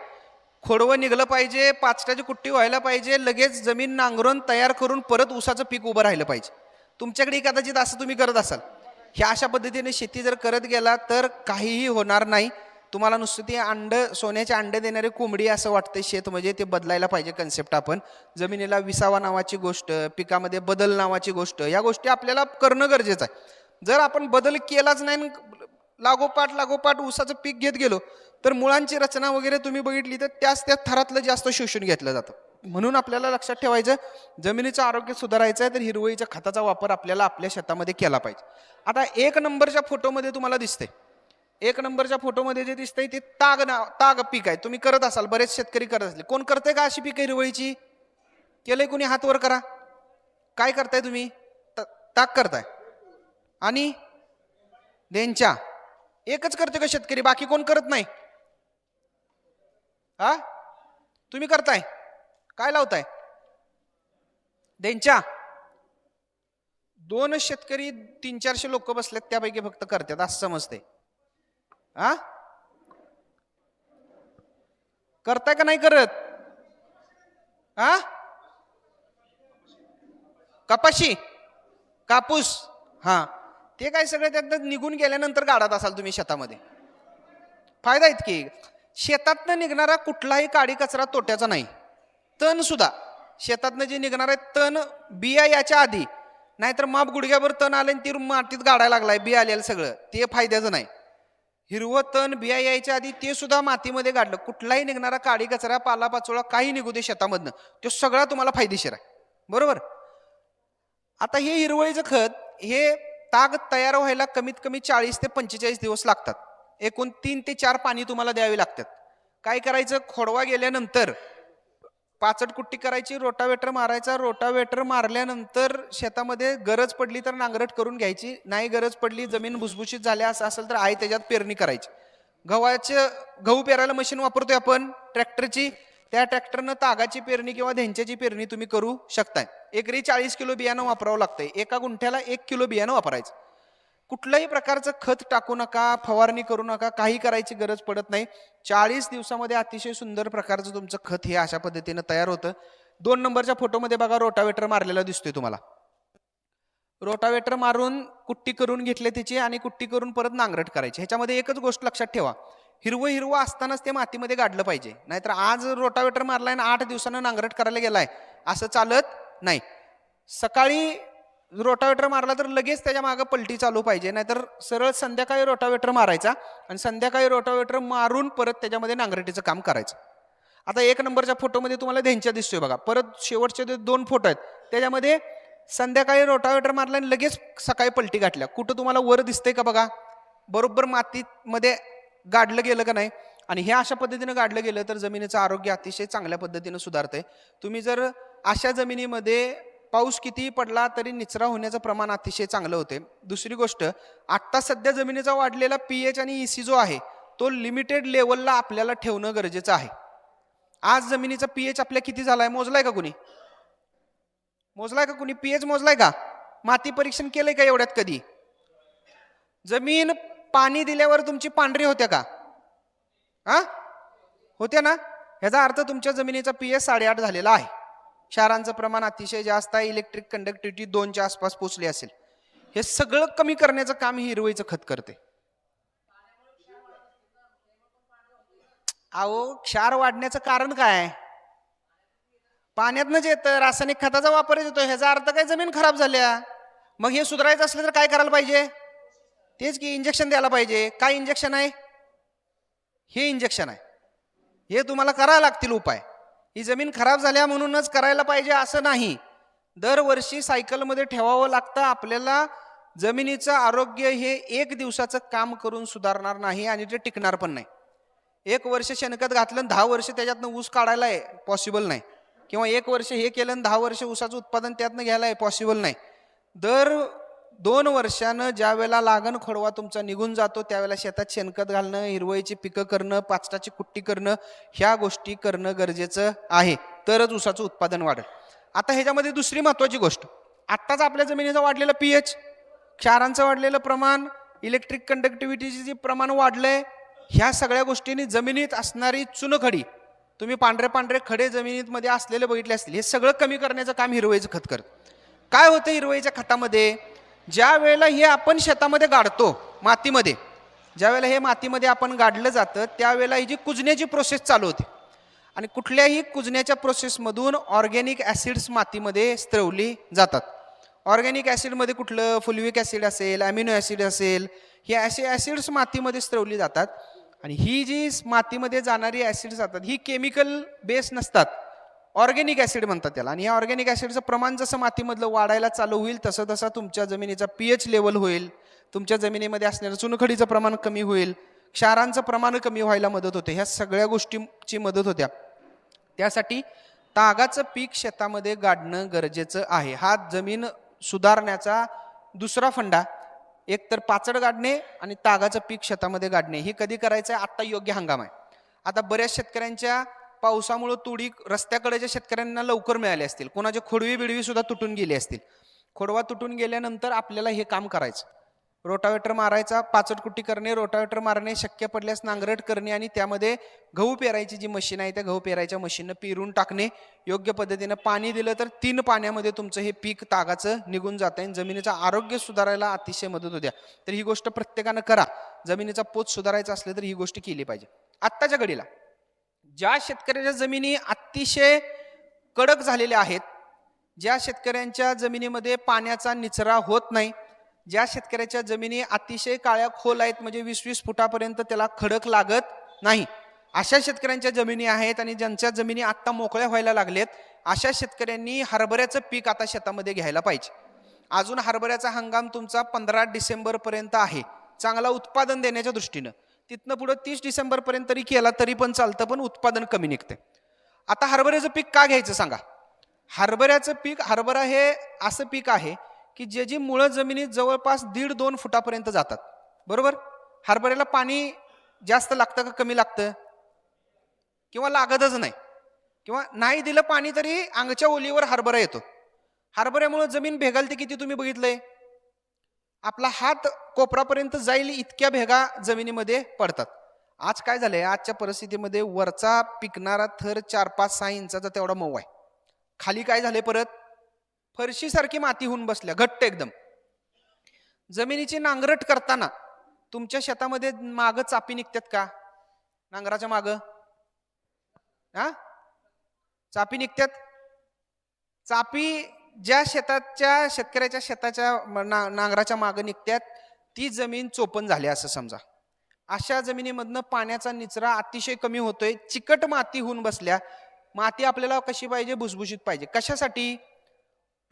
खोडवं निघलं पाहिजे, पाचटाची कुट्टी व्हायला पाहिजे, लगेच जमीन नांगरून तयार करून परत ऊसाचं पीक उभं राहिलं पाहिजे. तुमच्याकडे कदाचित असं तुम्ही करत असाल. ह्या अशा पद्धतीने शेती जर करत गेला तर काहीही होणार नाही. तुम्हाला नुसतं ते सोन्याचे अंडे देणारे कोंबडी असं वाटतं शेत, म्हणजे ते बदलायला पाहिजे कन्सेप्ट. आपण जमिनीला विसावा नावाची गोष्ट, पिकामध्ये बदल नावाची गोष्ट, या गोष्टी आपल्याला करणं गरजेचं आहे. जर आपण बदल केलाच नाही, लागोपाठ ऊसाचं पीक घेत गेलो तर मुळांची रचना वगैरे तुम्ही बघितली तर त्या थरातलं जास्त शोषून घेतलं जातं. म्हणून आपल्याला लक्षात ठेवायचं, जमिनीचं आरोग्य सुधारायचं आहे तर हिरवळीच्या खताचा वापर आपल्याला आपल्या शेतामध्ये केला पाहिजे. आता 1 नंबरच्या फोटोमध्ये तुम्हाला दिसते, 1 नंबरच्या फोटोमध्ये जे दिसतंय ते ताग पीक आहे. तुम्ही करत असाल, बरेच शेतकरी करत असले. कोण करते का अशी पीक हिरवळीची? केलंय कोणी? हात वर करा. काय करताय तुम्ही? ताग करताय आणि देंच्या एकच करते का शेतकरी? बाकी कोण करत नाही? तुम्ही करताय काय लावताय? देंच्या. 2 शेतकरी 300-400 लोक बसलेत त्यापैकी फक्त करतात असं समजते. हा, करताय का नाही करत? हा, कपाशी, कापूस, हा, ते काय सगळे त्यात निघून गेल्यानंतर गाडत असाल तुम्ही शेतामध्ये. फायदा इतकी शेतातनं निघणारा कुठलाही काडी कचरा तोट्याचा नाही. तण सुद्धा शेतातनं जे निघणार आहे तण बिया याच्या आधी, नाहीतर माप गुडघ्यावर तण आले ती मातीत गाडायला लागलाय बिया आलेलं सगळं, ते फायद्याचं नाही. हिरवं तण बिया यायच्या आधी ते सुद्धा मातीमध्ये गाडलं. कुठलाही निघणारा काडी कचरा पालापाचोळा काही निघू दे शेतामधनं, तो सगळा तुम्हाला फायदेशीर आहे. बरोबर. आता हे हिरवळीचं खत हे ताग तयार व्हायला कमीत कमी 40 ते 45 दिवस लागतात. एकूण 3 ते 4 पाणी तुम्हाला द्यावी लागतात. काय करायचं? खोडवा गेल्यानंतर पाचट कुट्टी करायची, रोटावेटर मारायचा. रोटावेटर मारल्यानंतर शेतामध्ये गरज पडली तर नांगरट करून घ्यायची, नाही गरज पडली जमीन भुसभुशीत झाल्या असं असेल तर आहे त्याच्यात पेरणी करायची. गहू पेरायला मशीन वापरतोय आपण ट्रॅक्टरची, त्या ट्रॅक्टरनं तागाची पेरणी किंवा धेंच्याची पेरणी तुम्ही करू शकताय. एकरी 40 किलो बियाणं वापरावं लागतंय. एका गुंठ्याला 1 किलो बियाणं वापरायचं. कुठल्याही प्रकारचं खत टाकू नका, फवारणी करू नका, काही करायची गरज पडत नाही. 40 दिवसामध्ये अतिशय सुंदर प्रकारचं तुमचं खत हे अशा पद्धतीनं तयार होतं. 2 नंबरच्या फोटोमध्ये बघा रोटावेटर मारलेला दिसतोय तुम्हाला. रोटावेटर मारून कुट्टी करून घेतले त्याची आणि कुट्टी करून परत नांगरट करायची. ह्याच्यामध्ये एकच गोष्ट लक्षात ठेवा, हिरवं हिरवं असतानाच ते मातीमध्ये गाडलं पाहिजे. नाहीतर आज रोटावेटर मारलाय आणि 8 दिवसानं नांगरट करायला गेलाय असं चालत नाही. सकाळी रोटावेटर मारला तर लगेच त्याच्या मागं पलटी चालू पाहिजे, नाहीतर सरळ संध्याकाळी रोटावेटर मारायचा आणि संध्याकाळी रोटावेटर मारून परत त्याच्यामध्ये नांगरटीचं काम करायचं. आता 1 नंबरच्या फोटोमध्ये तुम्हाला धेंच्या दिसतोय बघा. परत शेवटचे 2 फोटो आहेत त्याच्यामध्ये संध्याकाळी रोटावेटर मारला आणि लगेच सकाळी पलटी गाठल्या. कुठं तुम्हाला वर दिसतंय का बघा? बरोबर मातीमध्ये गाडलं गेलं का नाही? आणि हे अशा पद्धतीनं गाडलं गेलं तर जमिनीचं आरोग्य अतिशय चांगल्या पद्धतीनं सुधारतंय. तुम्ही जर अशा जमिनीमध्ये पाऊस कितीही पडला तरी निचरा होण्याचं प्रमाण अतिशय चांगलं होते. दुसरी गोष्ट, आत्ता सध्या जमिनीचा वाढलेला पीएच आणि ईसी जो आहे तो लिमिटेड लेवलला आपल्याला ठेवणं गरजेचं आहे. आज जमिनीचा पीएच आपल्या किती झालाय मोजलाय का कुणी? मोजलाय का कुणी? पीएच मोजलाय का? माती परीक्षण केलंय का एवढ्यात कधी? जमीन पाणी दिल्यावर तुमची पांढरी होत्या का? हा, होत्या ना? ह्याचा अर्थ तुमच्या जमिनीचा पीएच 8.5 झालेला आहे. क्षारांचं प्रमाण अतिशय जास्त आहे. इलेक्ट्रिक कंडक्टिव्हिटी 2च्या आसपास पोहोचली असेल. हे सगळं कमी करण्याचं काम ही हिरवळीचं खत करते. अहो, क्षार वाढण्याचं कारण काय? पाण्यातनंच येतं. रासायनिक खताचा वापर येतो. ह्याचा अर्थ काय? जमीन खराब झाल्या. मग हे सुधारायचं असलं तर काय करायला पाहिजे? तेच की इंजेक्शन द्यायला पाहिजे. काय इंजेक्शन आहे? हे इंजेक्शन आहे. हे तुम्हाला करायला लागतील उपाय. ही जमीन खराब झाल्या म्हणूनच करायला पाहिजे असं नाही. दरवर्षी सायकलमध्ये ठेवावं लागतं. आपल्याला जमिनीचं आरोग्य हे 1 दिवसाचं काम करून सुधारणार नाही आणि ते टिकणार पण नाही. 1 वर्ष शेणखत घातलं 10 वर्ष त्याच्यातनं ऊस काढायला पॉसिबल नाही, किंवा 1 वर्ष हे केलं 10 वर्ष ऊसाचं उत्पादन त्यातनं घ्यायला पॉसिबल नाही. दर 2 वर्षानं ज्या वेळेला लागण खोडवा तुमचा निघून जातो त्यावेळेला शेतात शेणखत घालणं, हिरवळीची पिकं करणं, पाचटाची कुट्टी करणं, ह्या गोष्टी करणं गरजेचं आहे. तरच ऊसाचं उत्पादन वाढेल. आता ह्याच्यामध्ये दुसरी महत्वाची गोष्ट, आत्ताच आपल्या जमिनीचं वाढलेलं पीएच, क्षारांचं वाढलेलं प्रमाण, इलेक्ट्रिक कंडक्टिव्हिटीचे जे प्रमाण वाढलंय, ह्या सगळ्या गोष्टींनी जमिनीत असणारी चुनखडी, तुम्ही पांढरे पांढरे खडे जमिनीमध्ये असलेले बघितले असतील, हे सगळं कमी करण्याचं काम हिरवळीचं खत करतं. काय होतं हिरवळीच्या खतामध्ये? ज्या वेळेला हे आपण शेतामध्ये गाडतो मातीमध्ये, ज्या वेळेला हे मातीमध्ये आपण गाडलं जातं त्यावेळेला ही जी कुजण्याची प्रोसेस चालू होते आणि कुठल्याही कुजण्याच्या प्रोसेसमधून ऑर्गॅनिक ॲसिड्स मातीमध्ये स्त्रवली जातात. ऑर्गॅनिक ॲसिडमध्ये कुठलं? फुल्विक ॲसिड असेल, अमिनो ॲसिड असेल, हे असे ॲसिड्स मातीमध्ये स्त्रवली जातात. आणि ही जी मातीमध्ये जाणारी ॲसिड्स जातात ही केमिकल बेस नसतात, ऑर्गॅनिक ॲसिड म्हणतात त्याला. आणि या ऑर्गॅनिक ॲसिडचं प्रमाण जसं मातीमधलं वाढायला चालू होईल तसं तसं तुमच्या जमिनीचा पीएच लेवल होईल, तुमच्या जमिनीमध्ये असणारं चुनखडीचं प्रमाण कमी होईल, क्षारांचं प्रमाण कमी व्हायला मदत होते. ह्या सगळ्या गोष्टींची मदत होत्या. त्यासाठी तागाचं पीक शेतामध्ये गाडणं गरजेचं आहे. हा जमीन सुधारण्याचा दुसरा फंडा. एक तर पाचड गाडणे आणि तागाचं पीक शेतामध्ये गाडणे. हे कधी करायचं आहे? आत्ता योग्य हंगाम आहे. आता बऱ्याच शेतकऱ्यांच्या पावसामुळे तुडी रस्त्याकडेच्या शेतकऱ्यांना लवकर मिळाले असतील, कोणाचे खोडवी बिडवी सुद्धा तुटून गेले असतील. खोडवा तुटून गेल्यानंतर आपल्याला हे काम करायचं, रोटावेटर मारायचा, पाचटकुट्टी करणे, रोटावेटर मारणे, शक्य पडल्यास नांगरट करणे आणि त्यामध्ये गहू पेरायची जी मशीन आहे त्या गहू पेरायच्या मशीननं पेरून टाकणे. योग्य पद्धतीनं पाणी दिलं तर 3 पाण्यामध्ये तुमचं हे पीक तागाचं निघून जातं आणि जमिनीचं आरोग्य सुधारायला अतिशय मदत होते. तर ही गोष्ट प्रत्येकानं करा. जमिनीचा पोत सुधारायचा असले तर ही गोष्ट केली पाहिजे. आत्ताच्या घडीला ज्या शेतकऱ्याच्या जमिनी अतिशय कडक झालेल्या आहेत, ज्या शेतकऱ्यांच्या जमिनीमध्ये पाण्याचा निचरा होत नाही, ज्या शेतकऱ्याच्या जमिनी अतिशय काळ्या खोल आहेत, म्हणजे 20-20 फुटापर्यंत त्याला खडक लागत नाही, अशा शेतकऱ्यांच्या जमिनी आहेत आणि ज्यांच्या जमिनी आत्ता मोकळ्या व्हायला लागलेत, अशा शेतकऱ्यांनी हरभऱ्याचं पीक आता शेतामध्ये घ्यायला पाहिजे. अजून हरभऱ्याचा हंगाम तुमचा 15 डिसेंबरपर्यंत आहे चांगला उत्पादन देण्याच्या दृष्टीनं. तिथनं पुढे 30 डिसेंबरपर्यंत तरी केला तरी पण चालतं, पण उत्पादन कमी निघते. आता हरभऱ्याचं पीक का घ्यायचं सांगा? हरभऱ्याचं पीक, हरभरा हे असं पीक आहे की ज्याची मुळं जमिनीत जवळपास 1.5-2 फुटापर्यंत जातात. बरोबर? हरभऱ्याला पाणी जास्त लागतं का कमी लागतं? किंवा लागतच नाही, किंवा नाही दिलं पाणी तरी अंगच्या ओलीवर हरभरा येतो. हरभऱ्यामुळे जमीन भेगालते किती तुम्ही बघितलंय? आपला हात कोपरापर्यंत जाईल इतक्या भेगा जमिनीमध्ये पडतात. आज काय झालंय, आजच्या परिस्थितीमध्ये वरचा पिकणारा थर 4-5-6 इंचाचा तेवढा मऊ आहे. खाली काय झाले, परत फरशीसारखी माती होऊन बसल्या घट्ट एकदम. जमिनीची नांगरट करताना तुमच्या शेतामध्ये माग चापी निघतात का? नांगराच्या माग चापी निघतात. चापी ज्या शेतकऱ्याच्या शेताच्या नांगराच्या माग निघतात ती जमीन चोपण झाली असं समजा. अशा जमिनीमधनं पाण्याचा निचरा अतिशय कमी होतोय, चिकट माती होऊन बसल्या. माती आपल्याला कशी पाहिजे? भुसभुशीत पाहिजे. कशासाठी?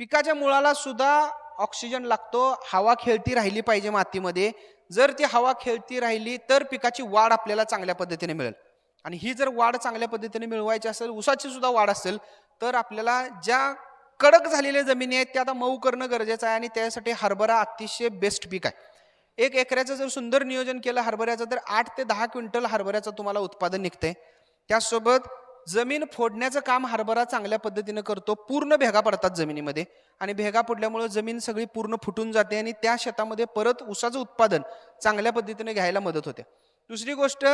पिकाच्या मुळाला सुद्धा ऑक्सिजन लागतो, हवा खेळती राहिली पाहिजे मातीमध्ये. जर ती हवा खेळती राहिली तर पिकाची वाढ आपल्याला चांगल्या पद्धतीने मिळेल. आणि ही जर वाढ चांगल्या पद्धतीने मिळवायची असेल, ऊसाची सुद्धा वाढ असेल, तर आपल्याला ज्या कडक झालेल्या जमिनी आहेत त्या आता मऊ करणं गरजेचं आहे. आणि त्यासाठी हरभरा अतिशय बेस्ट पीक आहे. 1 एकराचं जर सुंदर नियोजन केलं हरभऱ्याचं तर 8 ते 10 क्विंटल हरभऱ्याचं तुम्हाला उत्पादन निघतंय. त्यासोबत जमीन फोडण्याचं काम हरभरा चांगल्या पद्धतीने करतो. पूर्ण भेगा पडतात जमिनीमध्ये आणि भेगा पडल्यामुळे जमीन सगळी पूर्ण फुटून जाते आणि त्या शेतामध्ये परत ऊसाचं उत्पादन चांगल्या पद्धतीने घ्यायला मदत होते. दुसरी गोष्ट,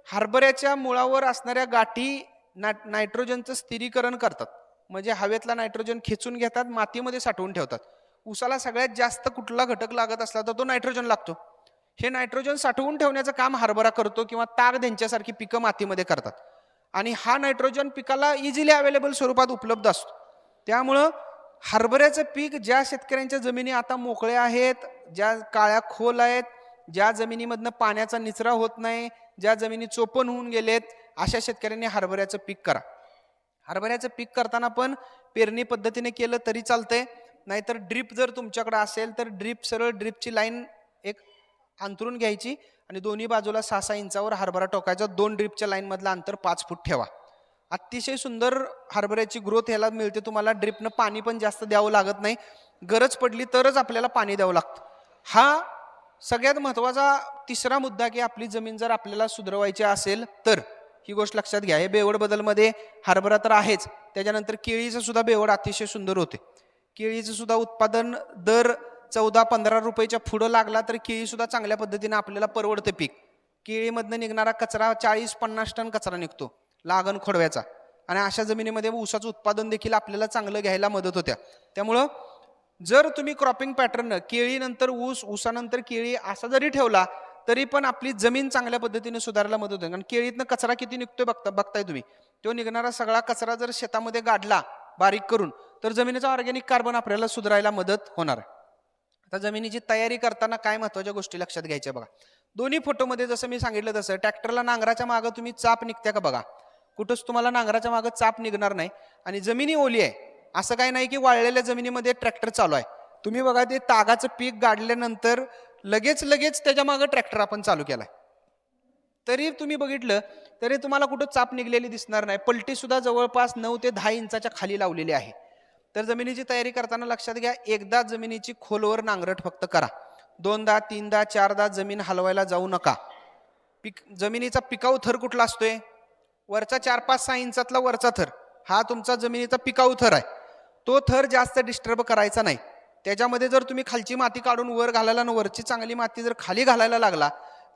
हरभऱ्याच्या मुळावर असणाऱ्या गाठी नायट्रोजनचं स्थिरीकरण करतात, म्हणजे हवेतला नायट्रोजन खेचून घेतात, मातीमध्ये साठवून ठेवतात. ऊसाला सगळ्यात जास्त कुठला घटक लागत असला तर तो नायट्रोजन लागतो. हे नायट्रोजन साठवून ठेवण्याचं काम हरभरा करतो किंवा ताग त्यांच्यासारखी पिकं मातीमध्ये करतात. आणि हा नायट्रोजन पिकाला इझिली अवेलेबल स्वरूपात उपलब्ध असतो. त्यामुळं हरभऱ्याचं पीक ज्या शेतकऱ्यांच्या जमिनी आता मोकळ्या आहेत, ज्या काळ्या खोल आहेत, ज्या जमिनीमधनं पाण्याचा निचरा होत नाही, ज्या जमिनी चोपण होऊन गेलेत, अशा शेतकऱ्यांनी हरभऱ्याचं पीक करा. हरभऱ्याचं पीक करताना पण पेरणी पद्धतीने केलं तरी चालतंय, नाहीतर ड्रीप जर तुमच्याकडे असेल तर सरळ ड्रीपची लाईन एक अंतरून घ्यायची आणि दोन्ही बाजूला 6-6 इंचावर हरभरा टोकायचा. 2 ड्रीपच्या लाईन मधलं अंतर 5 फूट ठेवा. अतिशय सुंदर हरभऱ्याची ग्रोथ ह्याला मिळते. तुम्हाला ड्रीपनं पाणी पण जास्त द्यावं लागत नाही, गरज पडली तरच आपल्याला पाणी द्यावं लागतं. हा सगळ्यात महत्वाचा तिसरा मुद्दा की आपली जमीन जर आपल्याला सुधारवायची असेल तर ही गोष्ट लक्षात घ्या. हे बेवड बदलमध्ये हरभरा तर आहेच, त्याच्यानंतर केळीचं सुद्धा बेवड अतिशय सुंदर होते. केळीचं सुद्धा उत्पादन दर 14-15 रुपयाच्या पुढं लागला तर केळी सुद्धा चांगल्या पद्धतीने आपल्याला परवडते पीक. केळीमधनं निघणारा कचरा 40-50 टन कचरा निघतो लागण खोडव्याचा, आणि अशा जमिनीमध्ये ऊसाचं उत्पादन देखील आपल्याला चांगलं घ्यायला मदत होत्या. त्यामुळं जर तुम्ही क्रॉपिंग पॅटर्न केळीनंतर ऊस, ऊसानंतर केळी असा जरी ठेवला तरी पण आपली जमीन चांगल्या पद्धतीने सुधारायला मदत होते. कारण केळीतनं कचरा किती निघतोय बघताय तुम्ही. तो निघणारा सगळा कचरा जर शेतामध्ये गाडला बारीक करून तर जमिनीचा ऑर्गॅनिक कार्बन आपल्याला सुधारायला मदत होणार आहे. आता जमिनीची तयारी करताना काय महत्वाच्या गोष्टी लक्षात घ्यायच्या बघा. दोन्ही फोटोमध्ये जसं मी सांगितलं तसं ट्रॅक्टरला नांगराच्या मागं तुम्ही चाप निघत्या का बघा. कुठंच तुम्हाला नांगराच्या मागं चाप निघणार नाही. आणि जमिनी ओली आहे, असं काही नाही की वाळलेल्या जमिनीमध्ये ट्रॅक्टर चालू आहे. तुम्ही बघा ते तागाचं पीक गाडल्यानंतर लगेच त्याच्या मागं ट्रॅक्टर आपण चालू केलाय, तरी तुम्ही बघितलं तरी तुम्हाला कुठं चाप निघलेली दिसणार नाही. पलटी सुद्धा जवळपास 9 ते 10 इंचाच्या खाली लावलेली आहे. तर जमिनीची तयारी करताना लक्षात घ्या, एकदा जमिनीची खोलवर नांगरट फक्त करा. 2दा 3दा 4दा जमीन हलवायला जाऊ नका. जमिनीचा पिकाऊ थर कुठला असतोय? वरचा 4-5-6 इंचातला वरचा थर हा तुमचा जमिनीचा पिकाऊ थर आहे. तो थर जास्त डिस्टर्ब करायचा नाही. त्याच्यामध्ये जर तुम्ही खालची माती काढून वर घालायला आणि वरची चांगली माती जर खाली घालायला लागला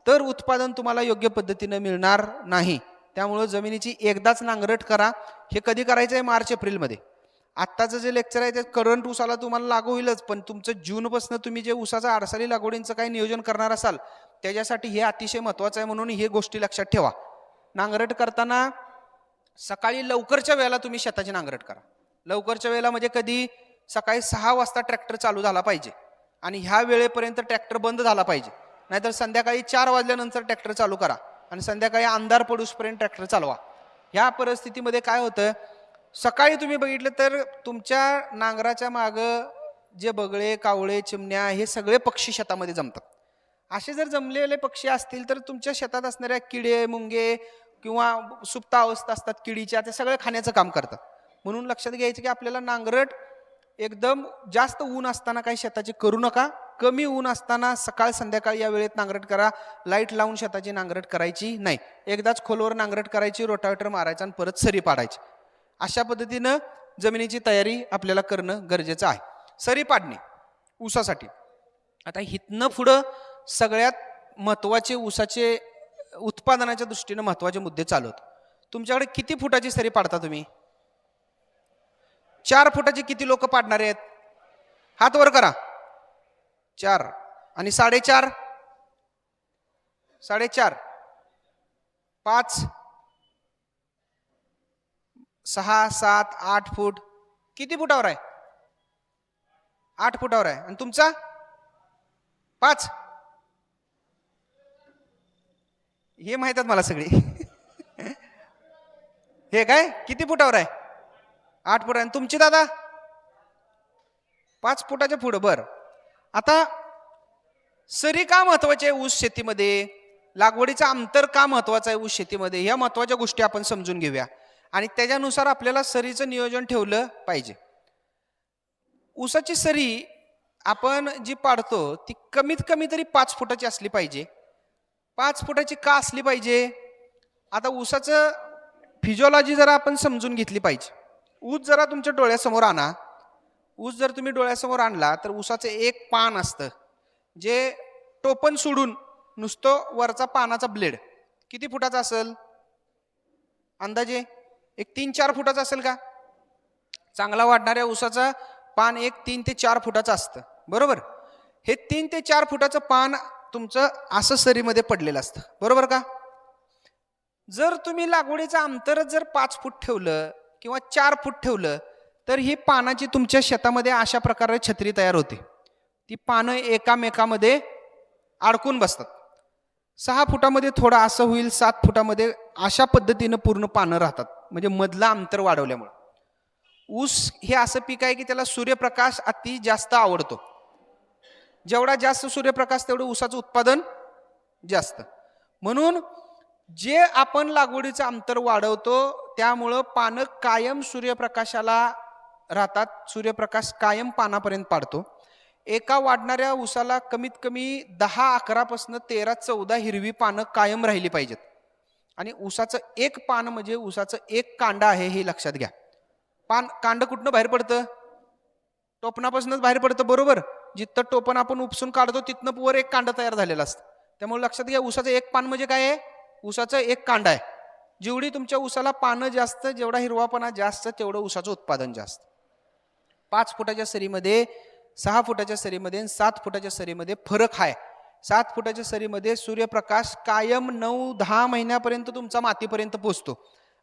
तर उत्पादन तुम्हाला योग्य पद्धतीने मिळणार नाही. त्यामुळं जमिनीची एकदाच नांगरट करा. हे कधी करायचं आहे? मार्च-एप्रिलमध्ये. आत्ताचं जे लेक्चर आहे ते करंट ऊसाला तुम्हाला लागू होईलच, पण तुमचं जूनपासून तुम्ही जे ऊसाचा आडसाली लागवडींचं काही नियोजन करणार असाल त्याच्यासाठी हे अतिशय महत्त्वाचं आहे. म्हणून हे गोष्टी लक्षात ठेवा. नांगरट करताना सकाळी लवकरच्या वेळेला तुम्ही शेताची नांगरट करा. लवकरच्या वेळेला म्हणजे कधी? सकाळी 6 वाजता ट्रॅक्टर चालू झाला पाहिजे आणि ह्या वेळेपर्यंत ट्रॅक्टर बंद झाला पाहिजे. नाहीतर संध्याकाळी 4 वाजल्यानंतर ट्रॅक्टर चालू करा आणि संध्याकाळी अंधार पडूसपर्यंत ट्रॅक्टर चालवा. ह्या परिस्थितीमध्ये काय होतं? सकाळी तुम्ही बघितलं तर तुमच्या नांगराच्या मागं जे बगळे, कावळे, चिमण्या हे सगळे पक्षी शेतामध्ये जमतात. असे जर जमलेले पक्षी असतील तर तुमच्या शेतात असणाऱ्या किडे, मुंगे किंवा सुप्त अवस्था असतात किडीच्या, ते सगळे खाण्याचं काम करतात. म्हणून लक्षात घ्यायचं की आपल्याला नांगरट एकदम जास्त ऊन असताना काही शेताची करू नका. कमी ऊन असताना सकाळ संध्याकाळी या वेळेत नांगरट करा. लाईट लावून शेताची नांगरट करायची नाही. एकदाच खोलवर नांगरट करायची, रोटावेटर मारायचा आणि परत सरी पाडायची. अशा पद्धतीनं जमिनीची तयारी आपल्याला करणं गरजेचं आहे. सरी पाडणे ऊसासाठी. आता हितनं पुढं सगळ्यात महत्त्वाचे ऊसाचे उत्पादनाच्या दृष्टीनं महत्त्वाचे मुद्दे चालू होत. तुमच्याकडे किती फुटाची सरी पाडता तुम्ही? 4 फुटाची किती लोक पाडणार आहेत? हात वर करा. 4 आणि 4.5, 4.5, 5, 6, 7, 8 फूट. किती फुटावर आहे? 8 फुटावर आहे. आणि तुमचा 5? हे माहित आहेत मला सगळी. हे काय किती फुटावर आहे? 8 फूट. आणि तुमची दादा? 5 फुटाच्या पुढं. बर, आता सरी का महत्वाची आहे ऊस शेतीमध्ये? लागवडीचं अंतर का महत्वाचं आहे ऊस शेतीमध्ये? ह्या महत्वाच्या गोष्टी आपण समजून घेऊया आणि त्याच्यानुसार आपल्याला सरीचं नियोजन ठेवलं पाहिजे. ऊसाची सरी आपण जी पाडतो ती कमीत कमी तरी 5 फुटाची असली पाहिजे. 5 फुटाची का असली पाहिजे? आता ऊसाचं फिजिओलॉजी जरा आपण समजून घेतली पाहिजे. ऊस जरा तुमच्या डोळ्यासमोर आणा. ऊस जर तुम्ही डोळ्यासमोर आणला तर ऊसाचं एक पान असतं जे टोपण सोडून नुसतं वरचा पानाचा ब्लेड किती फुटाचा असेल? अंदाजे एक 3-4 फुटाचा असेल का? चांगला वाढणाऱ्या ऊसाचा पान एक 3 ते 4 फुटाचं असतं, बरोबर? हे 3 ते 4 फुटाचं पान तुमचं असं सरीमध्ये पडलेलं असतं, बरोबर का? जर तुम्ही लागवडीचं अंतर जर 5 फूट ठेवलं किंवा 4 फूट ठेवलं तर ही पानाची तुमच्या शेतामध्ये अशा प्रकारे छत्री तयार होते. ती पानं एकामेकामध्ये अडकून बसतात. 6 फुटामध्ये थोडं असं होईल, 7 फुटामध्ये अशा पद्धतीनं पूर्ण पानं राहतात, म्हणजे मधलं अंतर वाढवल्यामुळे. ऊस हे असं पीक आहे की त्याला सूर्यप्रकाश अति जास्त आवडतो. जेवढा जास्त सूर्यप्रकाश तेवढं ऊसाचं उत्पादन जास्त. म्हणून जे आपण लागवडीचं अंतर वाढवतो त्यामुळं पानं कायम सूर्यप्रकाशाला राहतात. सूर्यप्रकाश कायम पानापर्यंत पाडतो. एका वाढणाऱ्या ऊसाला कमीत कमी 10-11 पासून 13-14 हिरवी पानं कायम राहिली पाहिजेत. आणि ऊसाचं एक पान म्हणजे ऊसाचं एक कांड आहे हे लक्षात घ्या. कांड कुठनं बाहेर पडतं? टोपणापासूनच बाहेर पडतं, बरोबर? जिथं टोपण आपण उपसून काढतो तिथनं वर एक कांड तयार झालेलं असतं. त्यामुळे लक्षात घ्या, ऊसाचं एक पान म्हणजे काय आहे? ऊसाचं एक कांड आहे. जेवढी तुमच्या ऊसाला पानं जास्त, जेवढा हिरवापणा जास्त, तेवढं ऊसाचं उत्पादन जास्त. 5 फुटाच्या सरीमध्ये, 6 फुटाच्या सरीमध्ये, 7 फुटाच्या सरीमध्ये फरक आहे. 7 फुटाच्या सरीमध्ये सूर्यप्रकाश कायम 9-10 महिन्यापर्यंत तुमचा मातीपर्यंत पोहोचतो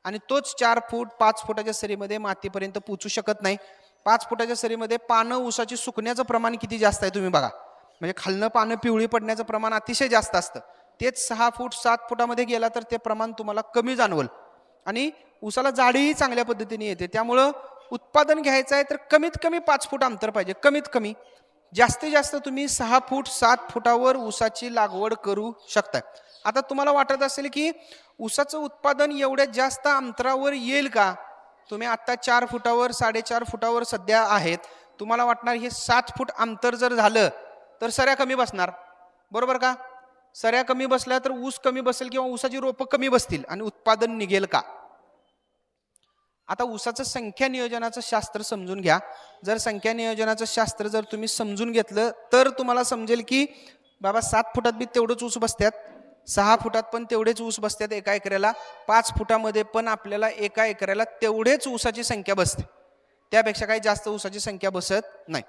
आणि तोच 4 फूट 5 फुटाच्या सरीमध्ये मातीपर्यंत पोहोचू शकत नाही. 5 फुटाच्या सरीमध्ये पानं ऊसाची सुकण्याचं प्रमाण किती जास्त आहे तुम्ही बघा. म्हणजे खालनं पानं पिवळी पडण्याचं प्रमाण अतिशय जास्त असतं. तेच 6 फूट 7 फुटामध्ये गेला तर ते प्रमाण तुम्हाला कमी जाणवल आणि ऊसाला जाडीही चांगल्या पद्धतीने येते. त्यामुळं उत्पादन घ्यायचं आहे तर कमीत कमी 5 फूट अंतर पाहिजे, कमीत कमी. जास्तीत जास्त तुम्ही 6 फूट 7 फुटावर ऊसाची लागवड करू शकता. आता तुम्हाला वाटत असेल की ऊसाचं उत्पादन एवढ्या जास्त अंतरावर येईल का? तुम्ही आता 4 फुटावर 4.5 फुटावर सध्या आहेत. तुम्हाला वाटणार हे 7 फूट अंतर जर झालं तर सऱ्या कमी बसणार, बरोबर का? सऱ्या कमी बसल्या तर ऊस कमी बसेल किंवा ऊसाची रोपं कमी बसतील आणि उत्पादन निघेल का? आता ऊसाचं संख्या नियोजनाचं शास्त्र समजून घ्या. जर संख्या नियोजनाचं शास्त्र जर तुम्ही समजून घेतलं तर तुम्हाला समजेल की बाबा 7 फुटात बी तेवढंच ऊस बसतात, 6 फुटात पण तेवढेच ऊस बसतात एका एकराला, 5 फुटामध्ये पण आपल्याला एका एकराला तेवढेच ऊसाची संख्या बसते, त्यापेक्षा काही जास्त ऊसाची संख्या बसत नाही.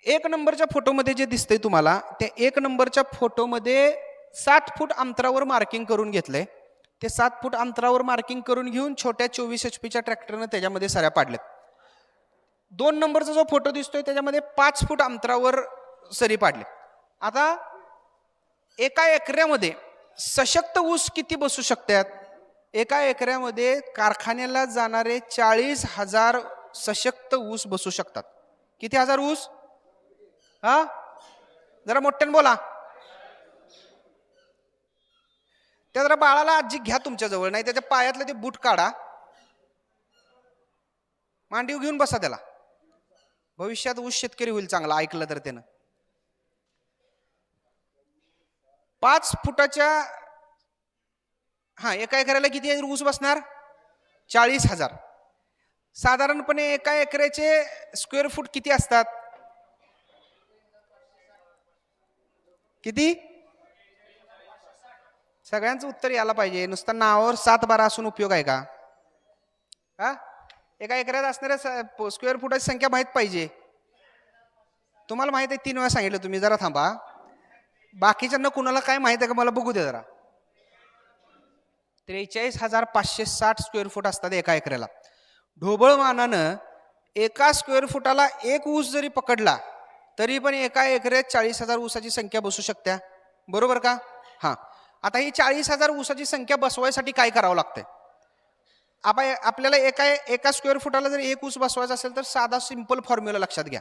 1 नंबरच्या फोटोमध्ये जे दिसतंय तुम्हाला, त्या 1 नंबरच्या फोटोमध्ये 7 फूट अंतरावर मार्किंग करून घेतलंय. ते 7 फूट अंतरावर मार्किंग करून घेऊन छोट्या 24 HP ट्रॅक्टरनं त्याच्यामध्ये सऱ्या पाडल्यात. 2 नंबरचा जो फोटो दिसतोय त्याच्यामध्ये 5 फूट अंतरावर सरी पाडले. आता एका एकरामध्ये सशक्त ऊस किती बसू शकतात? एका एकरामध्ये कारखान्याला जाणारे 40,000 सशक्त ऊस बसू शकतात. किती हजार ऊस? हा, जरा मोठ्याने बोला. त्या जरा बाळाला आजी घ्या तुमच्या जवळ, नाही त्याच्या पायातलं ते बूट काढा, मांडीव घेऊन बसा त्याला. भविष्यात ऊस शेतकरी होईल चांगला, ऐकलं तर त्यानं. 5 फुटाच्या एका एकराला किती ऊस बसणार? 40,000. साधारणपणे एका एकराचे स्क्वेअर फूट किती असतात? किती? सगळ्यांचं उत्तर यायला पाहिजे, नुसतं नावावर 7-12 असून उपयोग आहे का? एका एकरात असणाऱ्या स्क्वेअर फुटाची संख्या माहित पाहिजे. तुम्हाला माहित आहे, 3 वेळा सांगितलं तुम्ही, जरा थांबा. बाकीच्यांना कुणाला काय माहित आहे का मला बघू दे जरा. 43,560 स्क्वेअर फूट असतात एका एकराला. ढोबळ मानानं एका स्क्वेअर फुटाला 1 ऊस जरी पकडला तरी पण एका एकरात 40,000 ऊसाची संख्या बसू शकते, बरोबर का? आता ही 40,000 ऊसाची संख्या बसवायसाठी काय करावं लागतंय? आपल्याला एका स्क्वेअर फुटाला जर 1 ऊस बसवायचा असेल तर साधा सिंपल फॉर्म्युला लक्षात घ्या.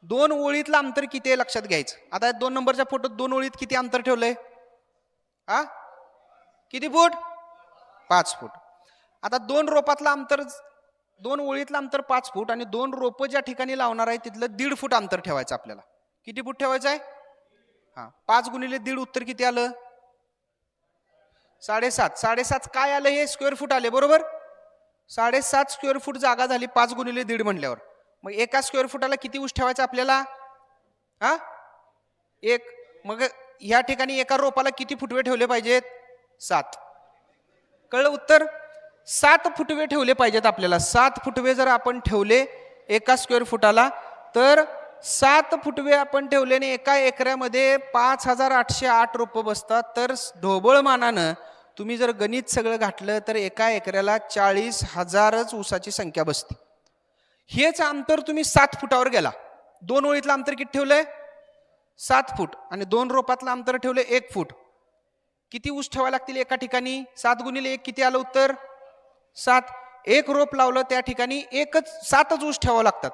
2 ओळीतलं अंतर किती आहे लक्षात घ्यायचं. आता 2 नंबरच्या फोटोत 2 ओळीत किती अंतर ठेवलंय? किती फूट? 5 फूट. आता 2 रोपातलं अंतर, 2 ओळीतलं अंतर 5 फूट आणि 2 रोपं ज्या ठिकाणी लावणार आहे तिथलं 1.5 फूट अंतर ठेवायचं आपल्याला. किती फूट ठेवायचं आहे? 5 गुणिले 1.5 उत्तर किती आलं? 7.5. 7.5 काय आलं? हे स्क्वेअर फूट आले, बरोबर? 7.5 स्क्वेअर फूट जागा झाली 5 गुणिले 1.5 म्हणल्यावर. मग एका स्क्वेअर फुटाला किती ऊस ठेवायचा आपल्याला? 1. मग या ठिकाणी एका रोपाला किती फुटवे ठेवले पाहिजेत? 7. कळलं उत्तर? 7 फुटवे ठेवले पाहिजेत आपल्याला. 7 फुटवे जर आपण ठेवले एका स्क्वेअर फुटाला तर 7 फुटवे आपण ठेवल्याने एका एकरामध्ये 5,808 रोपं बसतात. तर ढोबळ मानानं तुम्ही जर गणित सगळं घातलं तर एका एकराला 40,000च ऊसाची संख्या बसते. हेच अंतर तुम्ही 7 फुटावर गेला. 2 ओळीतलं अंतर किती ठेवलंय? 7 फूट आणि 2 रोपातलं अंतर ठेवलं 1 फूट. किती ऊस ठेवावे लागतील एका ठिकाणी? 7 गुणिले 1 किती आलं उत्तर? 7. 1 रोप लावलं त्या ठिकाणी 7च ऊस ठेवावं लागतात.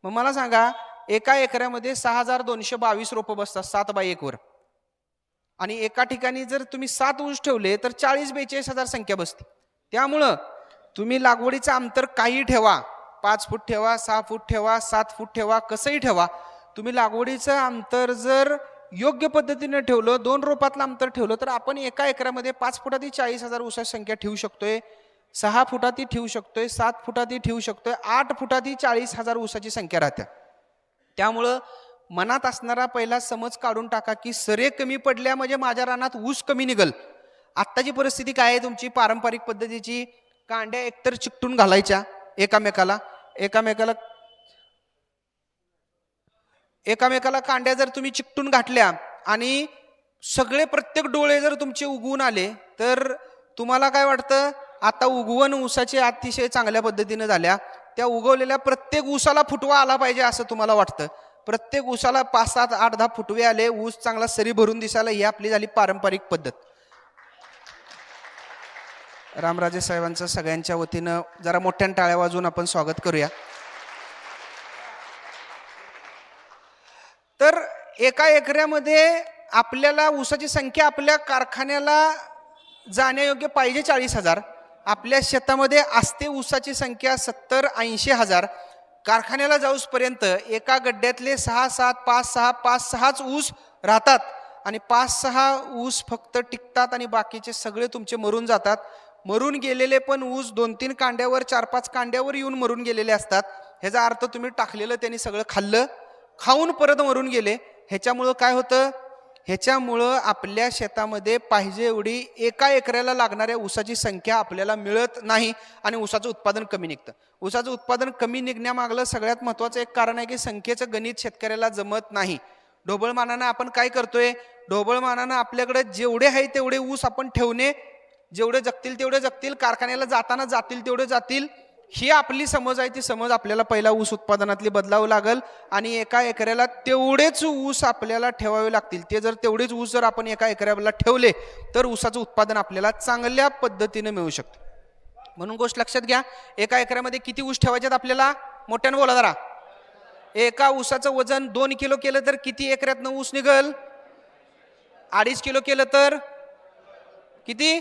मग मला सांगा, एका एकरामध्ये 6,222 रोपं बसतात 7/1 वर, आणि एका ठिकाणी जर तुम्ही 7 ऊस ठेवले तर 40-42,000 संख्या बसते. त्यामुळं तुम्ही लागवडीचं अंतर काही ठेवा, 5 फूट ठेवा, 6 फूट ठेवा, 7 फूट ठेवा, कसंही ठेवा, तुम्ही लागवडीचं अंतर जर योग्य पद्धतीने ठेवलं, 2 रोपातलं अंतर ठेवलं तर आपण एका एकरामध्ये 5 फुटातही 40,000 ऊसाची संख्या ठेवू शकतोय, 6 फुटातही ठेवू शकतोय, 7 फुटातही ठेवू शकतोय, 8 फुटातही 40,000 ऊसाची संख्या राहते. त्यामुळं मनात असणारा पहिला समज काढून टाका की सरे कमी पडल्या म्हणजे माझ्या रानात ऊस कमी निघल. आत्ताची परिस्थिती काय आहे तुमची? पारंपरिक पद्धतीची कांड्या एकतर चिकटून घालायच्या एकामेकाला कांड्या जर तुम्ही चिकटून घातल्या आणि सगळे प्रत्येक डोळे जर तुमचे उगवून आले तर तुम्हाला काय वाटतं? आता उगवण ऊसाचे अतिशय चांगल्या पद्धतीने झाल्या, त्या उगवलेल्या प्रत्येक ऊसाला फुटवा आला पाहिजे असं तुम्हाला वाटतं. प्रत्येक ऊसाला 5, 7, 8, 10 फुटवे आले, ऊस चांगला सरी भरून दिसायला, ही आपली झाली पारंपरिक पद्धत. रामराजे साहेबांचं सगळ्यांच्या वतीनं जरा मोठ्याने टाळ्या वाजवून आपण स्वागत करूया. तर एका एकरामध्ये आपल्याला ऊसाची संख्या आपल्या कारखान्याला जाण्यायोग्य पाहिजे 40,000. आपल्या शेतामध्ये असते ऊसाची संख्या 70-80,000. कारखान्याला जाऊसपर्यंत एका गड्ड्यातले 6-7, 5-6, 5-6च ऊस राहतात आणि 5-6 ऊस फक्त टिकतात आणि बाकीचे सगळे तुमचे मरून जातात. मरून गेलेले पण ऊस 2-3 कांड्यावर 4-5 कांड्यावर येऊन मरून गेलेले असतात. ह्याचा अर्थ तुम्ही टाकलेलं त्यांनी सगळं खाल्लं, खाऊन परत मरून गेले. ह्याच्यामुळं काय होतं? ह्याच्यामुळं आपल्या शेतामध्ये पाहिजे एवढी एका एकराला लागणाऱ्या ऊसाची संख्या आपल्याला मिळत नाही आणि ऊसाचं उत्पादन कमी निघतं. ऊसाचं उत्पादन कमी निघण्यामागलं सगळ्यात महत्त्वाचं एक कारण आहे की संख्येचं गणित शेतकऱ्याला जमत नाही. ढोबळमानानं आपण काय करतोय? ढोबळमानानं आपल्याकडे जेवढे आहे तेवढे ऊस आपण ठेवणे, जेवढे जगतील तेवढे जगतील, कारखान्याला जाताना जातील तेवढे जातील, ही आपली समज आहे. ती समज आपल्याला पहिला ऊस उत्पादनातली बदलावं लागेल आणि एका एकराला तेवढेच ऊस आपल्याला ठेवावे लागतील. ते जर तेवढेच ऊस जर आपण एका एकराला ठेवले तर ऊसाचं उत्पादन आपल्याला चांगल्या पद्धतीने मिळू शकतं. म्हणून गोष्ट लक्षात घ्या, एका एकरामध्ये किती ऊस ठेवायचे आपल्याला? मोठ्यानं बोला जरा. एका ऊसाचं वजन 2 किलो केलं तर किती एकरातनं ऊस निघल? 2.5 किलो केलं तर किती?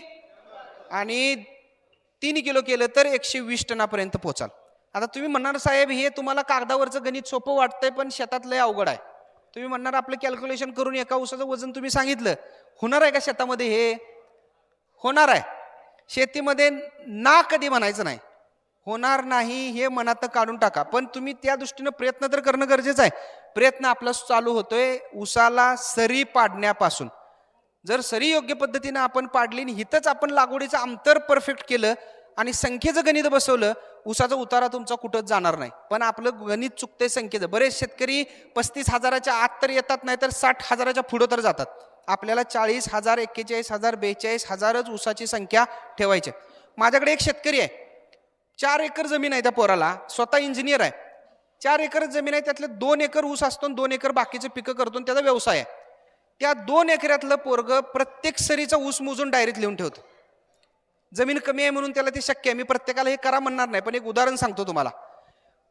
आणि 3 किलो केलं तर 120 टनापर्यंत पोहोचाल. आता तुम्ही म्हणणार साहेब हे तुम्हाला कागदावरचं गणित सोपं वाटतंय पण शेतात लय अवघड आहे. तुम्ही म्हणणार आपलं कॅल्क्युलेशन करून एका ऊसाचं वजन तुम्ही सांगितलं, होणार आहे का शेतामध्ये? हे होणार आहे. शेतीमध्ये ना कधी म्हणायचं नाही, होणार नाही हे मनात काढून टाका. पण तुम्ही त्या दृष्टीनं प्रयत्न तर करणं गरजेचं आहे. प्रयत्न आपला चालू होतोय ऊसाला सरी पाडण्यापासून. जर सरी योग्य पद्धतीने आपण पाडली आणि हिथंच आपण लागवडीचं अंतर परफेक्ट केलं आणि संख्येचं गणित बसवलं, ऊसाचा उतारा तुमचा कुठंच जाणार नाही. पण आपलं गणित चुकतंय संख्येचं. बरेच शेतकरी 35,000च्या आत तर येतात, नाही तर 60,000च्या पुढं तर जातात. आपल्याला 40,000, 41,000, 42,000च ऊसाची संख्या ठेवायची. माझ्याकडे एक शेतकरी आहे, 4 एकर जमीन आहे. त्या पोराला स्वतः इंजिनियर आहे. 4 एकर जमीन आहे, त्यातले 2 एकर ऊस असतो, 2 एकर बाकीचे पिकं करतो, त्याचा व्यवसाय आहे. त्या 2 एकरातलं पोरग प्रत्येक सरीचा ऊस मोजून डायरीत लिहून ठेवतो. जमीन कमी आहे म्हणून त्याला ते शक्य आहे. मी प्रत्येकाला हे करा म्हणणार नाही, पण एक उदाहरण सांगतो तुम्हाला.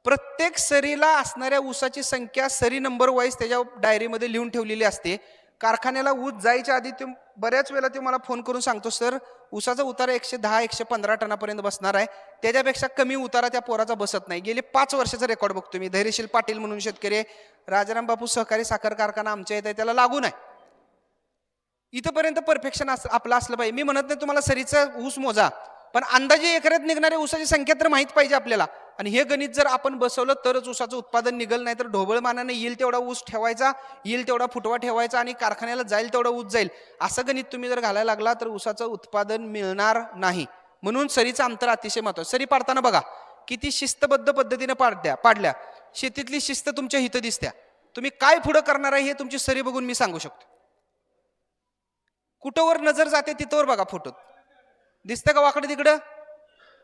प्रत्येक सरीला असणाऱ्या ऊसाची संख्या सरी नंबर वाईज त्याच्या डायरीमध्ये लिहून ठेवलेली असते. कारखान्याला ऊस जायच्या आधी ते बऱ्याच वेळेला ते मला फोन करून सांगतो, सर ऊसाचा उतारा 110-115 टनापर्यंत बसणार आहे, त्याच्यापेक्षा कमी उतारा त्या पोराचा बसत नाही. गेले 5 वर्षाचा रेकॉर्ड बघतो मी. धैर्यशील पाटील म्हणून शेतकरी, राजाराम बापू सहकारी साखर कारखाना आमच्या इथे, त्याला लागून आहे. इथपर्यंत परफेक्शन आपलं असलं पाहिजे. मी म्हणत नाही तुम्हाला सरीचा ऊस मोजा, पण अंदाजे एकरात निघणाऱ्या ऊसाची संख्या तर माहीत पाहिजे आपल्याला. आणि हे गणित जर आपण बसवलं तरच ऊसाचं उत्पादन निघल. नाही तर ढोबळमानाने येईल तेवढा ऊस ठेवायचा, येईल तेवढा फुटवा ठेवायचा आणि कारखान्याला जाईल तेवढा ऊस जाईल, असं गणित तुम्ही जर घालायला लागला तर ऊसाचं उत्पादन मिळणार नाही. म्हणून सरीचं अंतर अतिशय महत्त्वाचं. सरी पाडताना बघा किती शिस्तबद्ध पद्धतीने पाडल्या. शेतीतली शिस्त तुमच्या हित दिसत्या. तुम्ही काय पुढं करणार आहे हे तुमची सरी बघून मी सांगू शकतो. कुठंवर नजर जाते तिथवर बघा फोटोत. दिसतं का वाकडे तिकडं?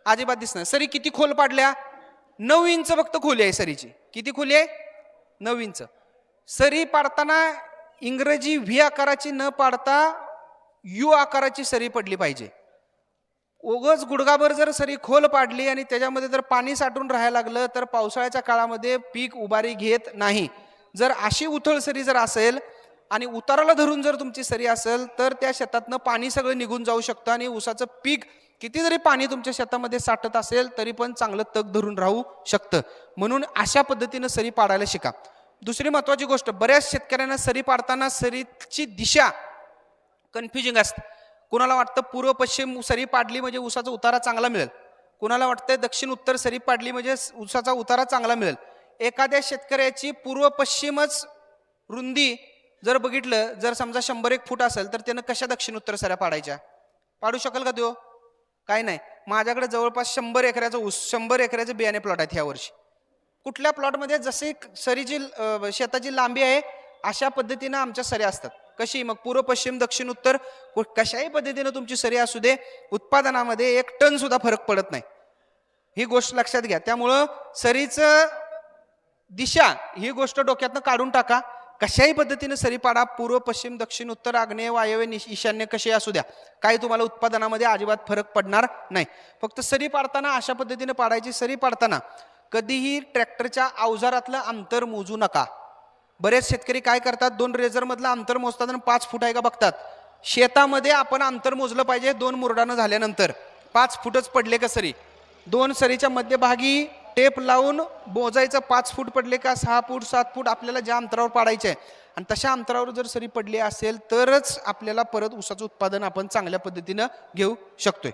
अजिबात दिसणार. सरी किती खोल पाडल्या? 9 इंच फक्त खोली आहे सरीची. किती खोली आहे? 9 इंच. सरी पाडताना इंग्रजी व्ही आकाराची न पाडता यू आकाराची सरी पडली पाहिजे. ओगच गुडगाभर जर सरी खोल पाडली आणि त्याच्यामध्ये जर पाणी साठून राहायला लागलं तर पावसाळ्याच्या काळामध्ये पीक उभारी घेत नाही. जर अशी उथळ सरी जर असेल आणि उताराला धरून जर तुमची सरी असेल तर त्या शेतातनं पाणी सगळं निघून जाऊ शकतं आणि ऊसाचं पीक किती जरी पाणी तुमच्या शेतामध्ये साठत असेल तरी पण चांगलं तग धरून राहू शकतं. म्हणून अशा पद्धतीनं सरी पाडायला शिका. दुसरी महत्वाची गोष्ट, बऱ्याच शेतकऱ्यांना सरी पाडताना सरीची दिशा कन्फ्युजिंग असते. कुणाला वाटतं पूर्व पश्चिम सरी पाडली म्हणजे ऊसाचा उतारा चांगला मिळेल, कुणाला वाटतं दक्षिण उत्तर सरी पाडली म्हणजे ऊसाचा उतारा चांगला मिळेल. एखाद्या शेतकऱ्याची पूर्व पश्चिमच रुंदी जर बघितलं, जर समजा 100-1 फूट असेल तर त्यानं कशा दक्षिण उत्तर सऱ्या पाडायच्या? पाडू शकेल का तो? काय नाही. माझ्याकडे जवळपास 100 एकराचं ऊस, 100 एकराचे बियाणे प्लॉट आहेत ह्या वर्षी. कुठल्या प्लॉटमध्ये जसे सरीची शेताची लांबी आहे अशा पद्धतीनं आमच्या सऱ्या असतात. कशी? मग पूर्व पश्चिम दक्षिण उत्तर कशाही पद्धतीनं तुमची सरी असू दे, उत्पादनामध्ये 1 टन सुद्धा फरक पडत नाही. ही गोष्ट लक्षात घ्या. त्यामुळं सरीचं दिशा ही गोष्ट डोक्यातनं काढून टाका. कशाही पद्धतीने सरी पाडा, पूर्व पश्चिम दक्षिण उत्तर आग्नेय वायव्य ईशान्य कसे असू द्या, काही तुम्हाला उत्पादनामध्ये अजिबात फरक पडणार नाही. फक्त सरी पाडताना अशा पद्धतीने पाडायची. सरी पाडताना कधीही ट्रॅक्टरच्या अवजारातलं अंतर मोजू नका. बरेच शेतकरी काय करतात, 2 रेझर मधलं अंतर मोजतात आणि 5 फूट आहे का बघतात. शेतामध्ये आपण अंतर मोजलं पाहिजे. 2 मुरडानं झाल्यानंतर 5 फूटच पडले का सरी, 2 सरीच्या मध्यभागी टेप लावून मोजायचं 5 फूट पडले का 6 फूट 7 फूट आपल्याला ज्या अंतरावर पाडायचे आहे आणि तशा अंतरावर जर सरी पडली असेल तरच आपल्याला परत ऊसाचं उत्पादन आपण चांगल्या पद्धतीनं घेऊ शकतोय.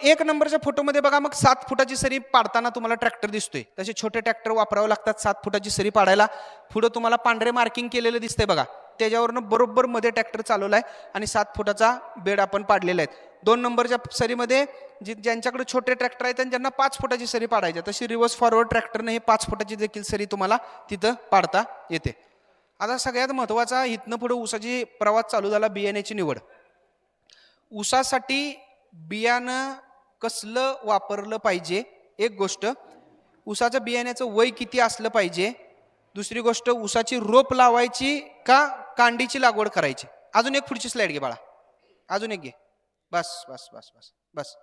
1 नंबरच्या फोटोमध्ये बघा, मग 7 फुटाची सरी पाडताना तुम्हाला ट्रॅक्टर दिसतोय. तसे छोटे ट्रॅक्टर वापरावे लागतात 7 फुटाची सरी पाडायला. पुढे तुम्हाला पांढरे मार्किंग केलेलं दिसतंय बघा, त्याच्यावरनं बरोबर मध्ये ट्रॅक्टर चालवलाय आणि 7 फुटाचा बेड आपण पाडलेला आहे. 2 नंबरच्या सरीमध्ये ज्यांच्याकडे छोटे ट्रॅक्टर आहेत आणि ज्यांना 5 फुटाची सरी पाडायची, तशी रिव्हर्स फॉरवर्ड ट्रॅक्टरने हे 5 फुटाची देखील सरी तुम्हाला तिथं पाडता येते. आता सगळ्यात महत्वाचा इथनं पुढे ऊसाची प्रवास चालू झाला, बियाण्याची निवड. ऊसासाठी बियाणं कसलं वापरलं पाहिजे, एक गोष्ट. ऊसाचं बियाण्याचं वय किती असलं पाहिजे, दुसरी गोष्ट ऊसाची रोप लावायची का कांडीची लागवड करायची. अजून एक पुढची स्लाइड घे बाळा, अजून एक घे. बस बस बस बस बस.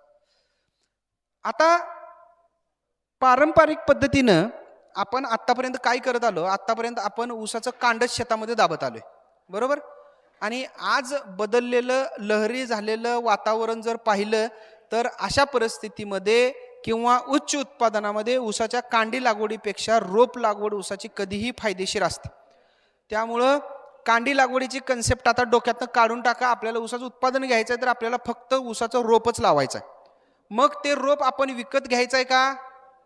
आता पारंपरिक पद्धतीनं आपण आतापर्यंत काय करत आलो, आतापर्यंत आपण ऊसाचं कांडच शेतामध्ये दाबत आलोय, बरोबर. आणि आज बदललेलं लहरी झालेलं वातावरण जर पाहिलं तर अशा परिस्थितीमध्ये किंवा उच्च उत्पादनामध्ये ऊसाच्या कांडी लागवडीपेक्षा रोप लागवड ऊसाची कधीही फायदेशीर असते. त्यामुळं कांडी लागवडीची कन्सेप्ट आता डोक्यातनं काढून टाका. आपल्याला ऊसाचं उत्पादन घ्यायचं आहे तर आपल्याला फक्त ऊसाचं रोपच लावायचं आहे. मग ते रोप आपण विकत घ्यायचं आहे का,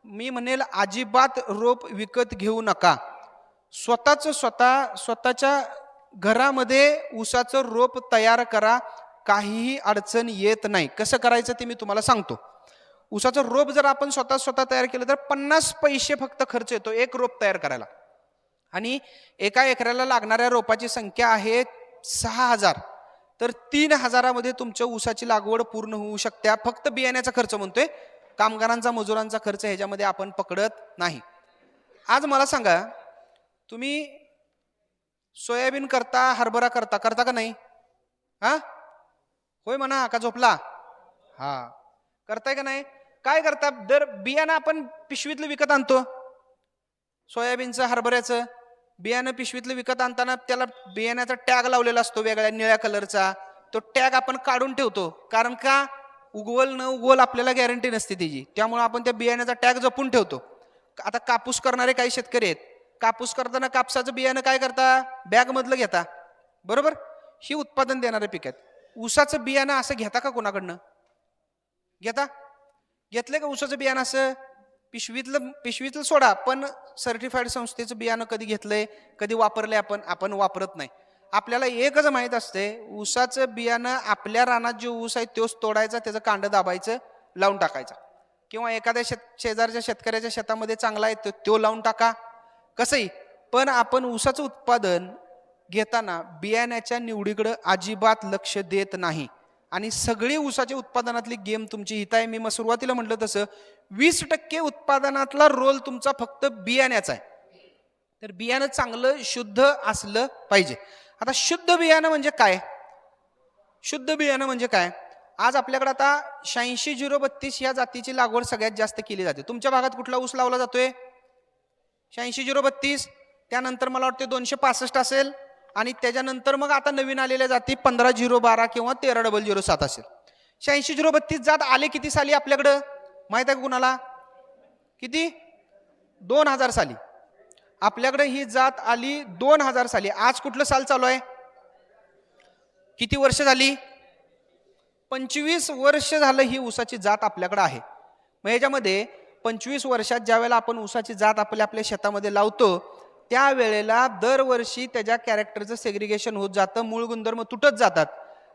मी म्हणेल अजिबात रोप विकत घेऊ नका. स्वतःच्या घरामध्ये ऊसाचं रोप तयार करा, काहीही अडचण येत नाही. कसं करायचं ते मी तुम्हाला सांगतो. ऊसाचं रोप जर आपण स्वतः तयार केलं तर 50 पैसे फक्त खर्च येतो एक रोप तयार करायला. आणि एका एकराला लागणाऱ्या रोपाची संख्या आहे 6000, तर 3000 मध्ये तुमच्या ऊसाची लागवड पूर्ण होऊ शकते. फक्त बियाण्याचा खर्च म्हणतोय, कामगारांचा मजुरांचा खर्च ह्याच्यामध्ये आपण पकडत नाही. आज मला सांगा, तुम्ही सोयाबीन करता, हरभरा करता का नाही? हा होय म्हणा, का झोपला? हा करताय का नाही? काय करता? दर बियाणं आपण पिशवीतलं विकत आणतो, सोयाबीनचं हरभऱ्याचं बियाणं पिशवीतलं विकत आणताना त्याला बियाण्याचा टॅग लावलेला असतो वेगळ्या निळ्या कलरचा. तो टॅग आपण काढून ठेवतो, कारण का उगवल न उगवल आपल्याला गॅरंटी नसते त्याची, त्यामुळे आपण त्या बियाण्याचा टॅग जपून ठेवतो. आता कापूस करणारे काही शेतकरी आहेत, कापूस करताना कापसाचं बियाणं काय करता, बॅग मधलं घेता, बरोबर. ही उत्पादन देणारे पीक आहेत. ऊसाचं बियाणं असं घेता का कोणाकडनं? घेतलंय का ऊसाचं बियाणं असं पिशवीतलं सोडा, पण सर्टिफाईड संस्थेचं बियाणं कधी घेतलंय, कधी वापरलंय? आपण वापरत नाही. आपल्याला एकच माहित असते, ऊसाचं बियाणं आपल्या रानात जो ऊस आहे तोच तोडायचा, त्याचं कांड दाबायचं, लावून टाकायचा. किंवा एखाद्या शेजारच्या शेतकऱ्याच्या शेतामध्ये चांगला आहे तो लावून टाका, कसंही. पण आपण ऊसाचं उत्पादन घेताना बियाण्याच्या निवडीकडे अजिबात लक्ष देत नाही. आणि सगळी ऊसाच्या उत्पादनातली गेम तुमची हित आहे. मी सुरुवातीला म्हटलं तसं 20% उत्पादनातला रोल तुमचा फक्त बियाण्याचा आहे. तर बियाणं चांगलं शुद्ध असलं पाहिजे. आता शुद्ध बियाणं म्हणजे काय? शुद्ध बियाणं म्हणजे काय? आज आपल्याकडे आता 86-032 या जातीची लागवड सगळ्यात जास्त केली जाते. तुमच्या भागात कुठला ऊस लावला जातोय? 86-032. त्यानंतर मला वाटतं 265 असेल, आणि त्याच्यानंतर मग आता नवीन आलेल्या जाती 15-012 किंवा 13-007 असेल. 86-032 जात आले किती साली आपल्याकडं माहित आहे का कुणाला? किती? 2000 साली आपल्याकडे ही जात आली. 2000 साली. आज कुठलं साल चालू आहे? किती वर्ष झाली? 25 वर्ष झालं ही ऊसाची जात आपल्याकडे आहे. मग ह्याच्यामध्ये 25 वर्षात ज्या वेळेला आपण ऊसाची जात आपल्या शेतामध्ये लावतो, त्यावेळेला दरवर्षी त्याच्या कॅरेक्टरचं सेग्रिगेशन होत जातं, मूळ गुणधर्म तुटत जातात.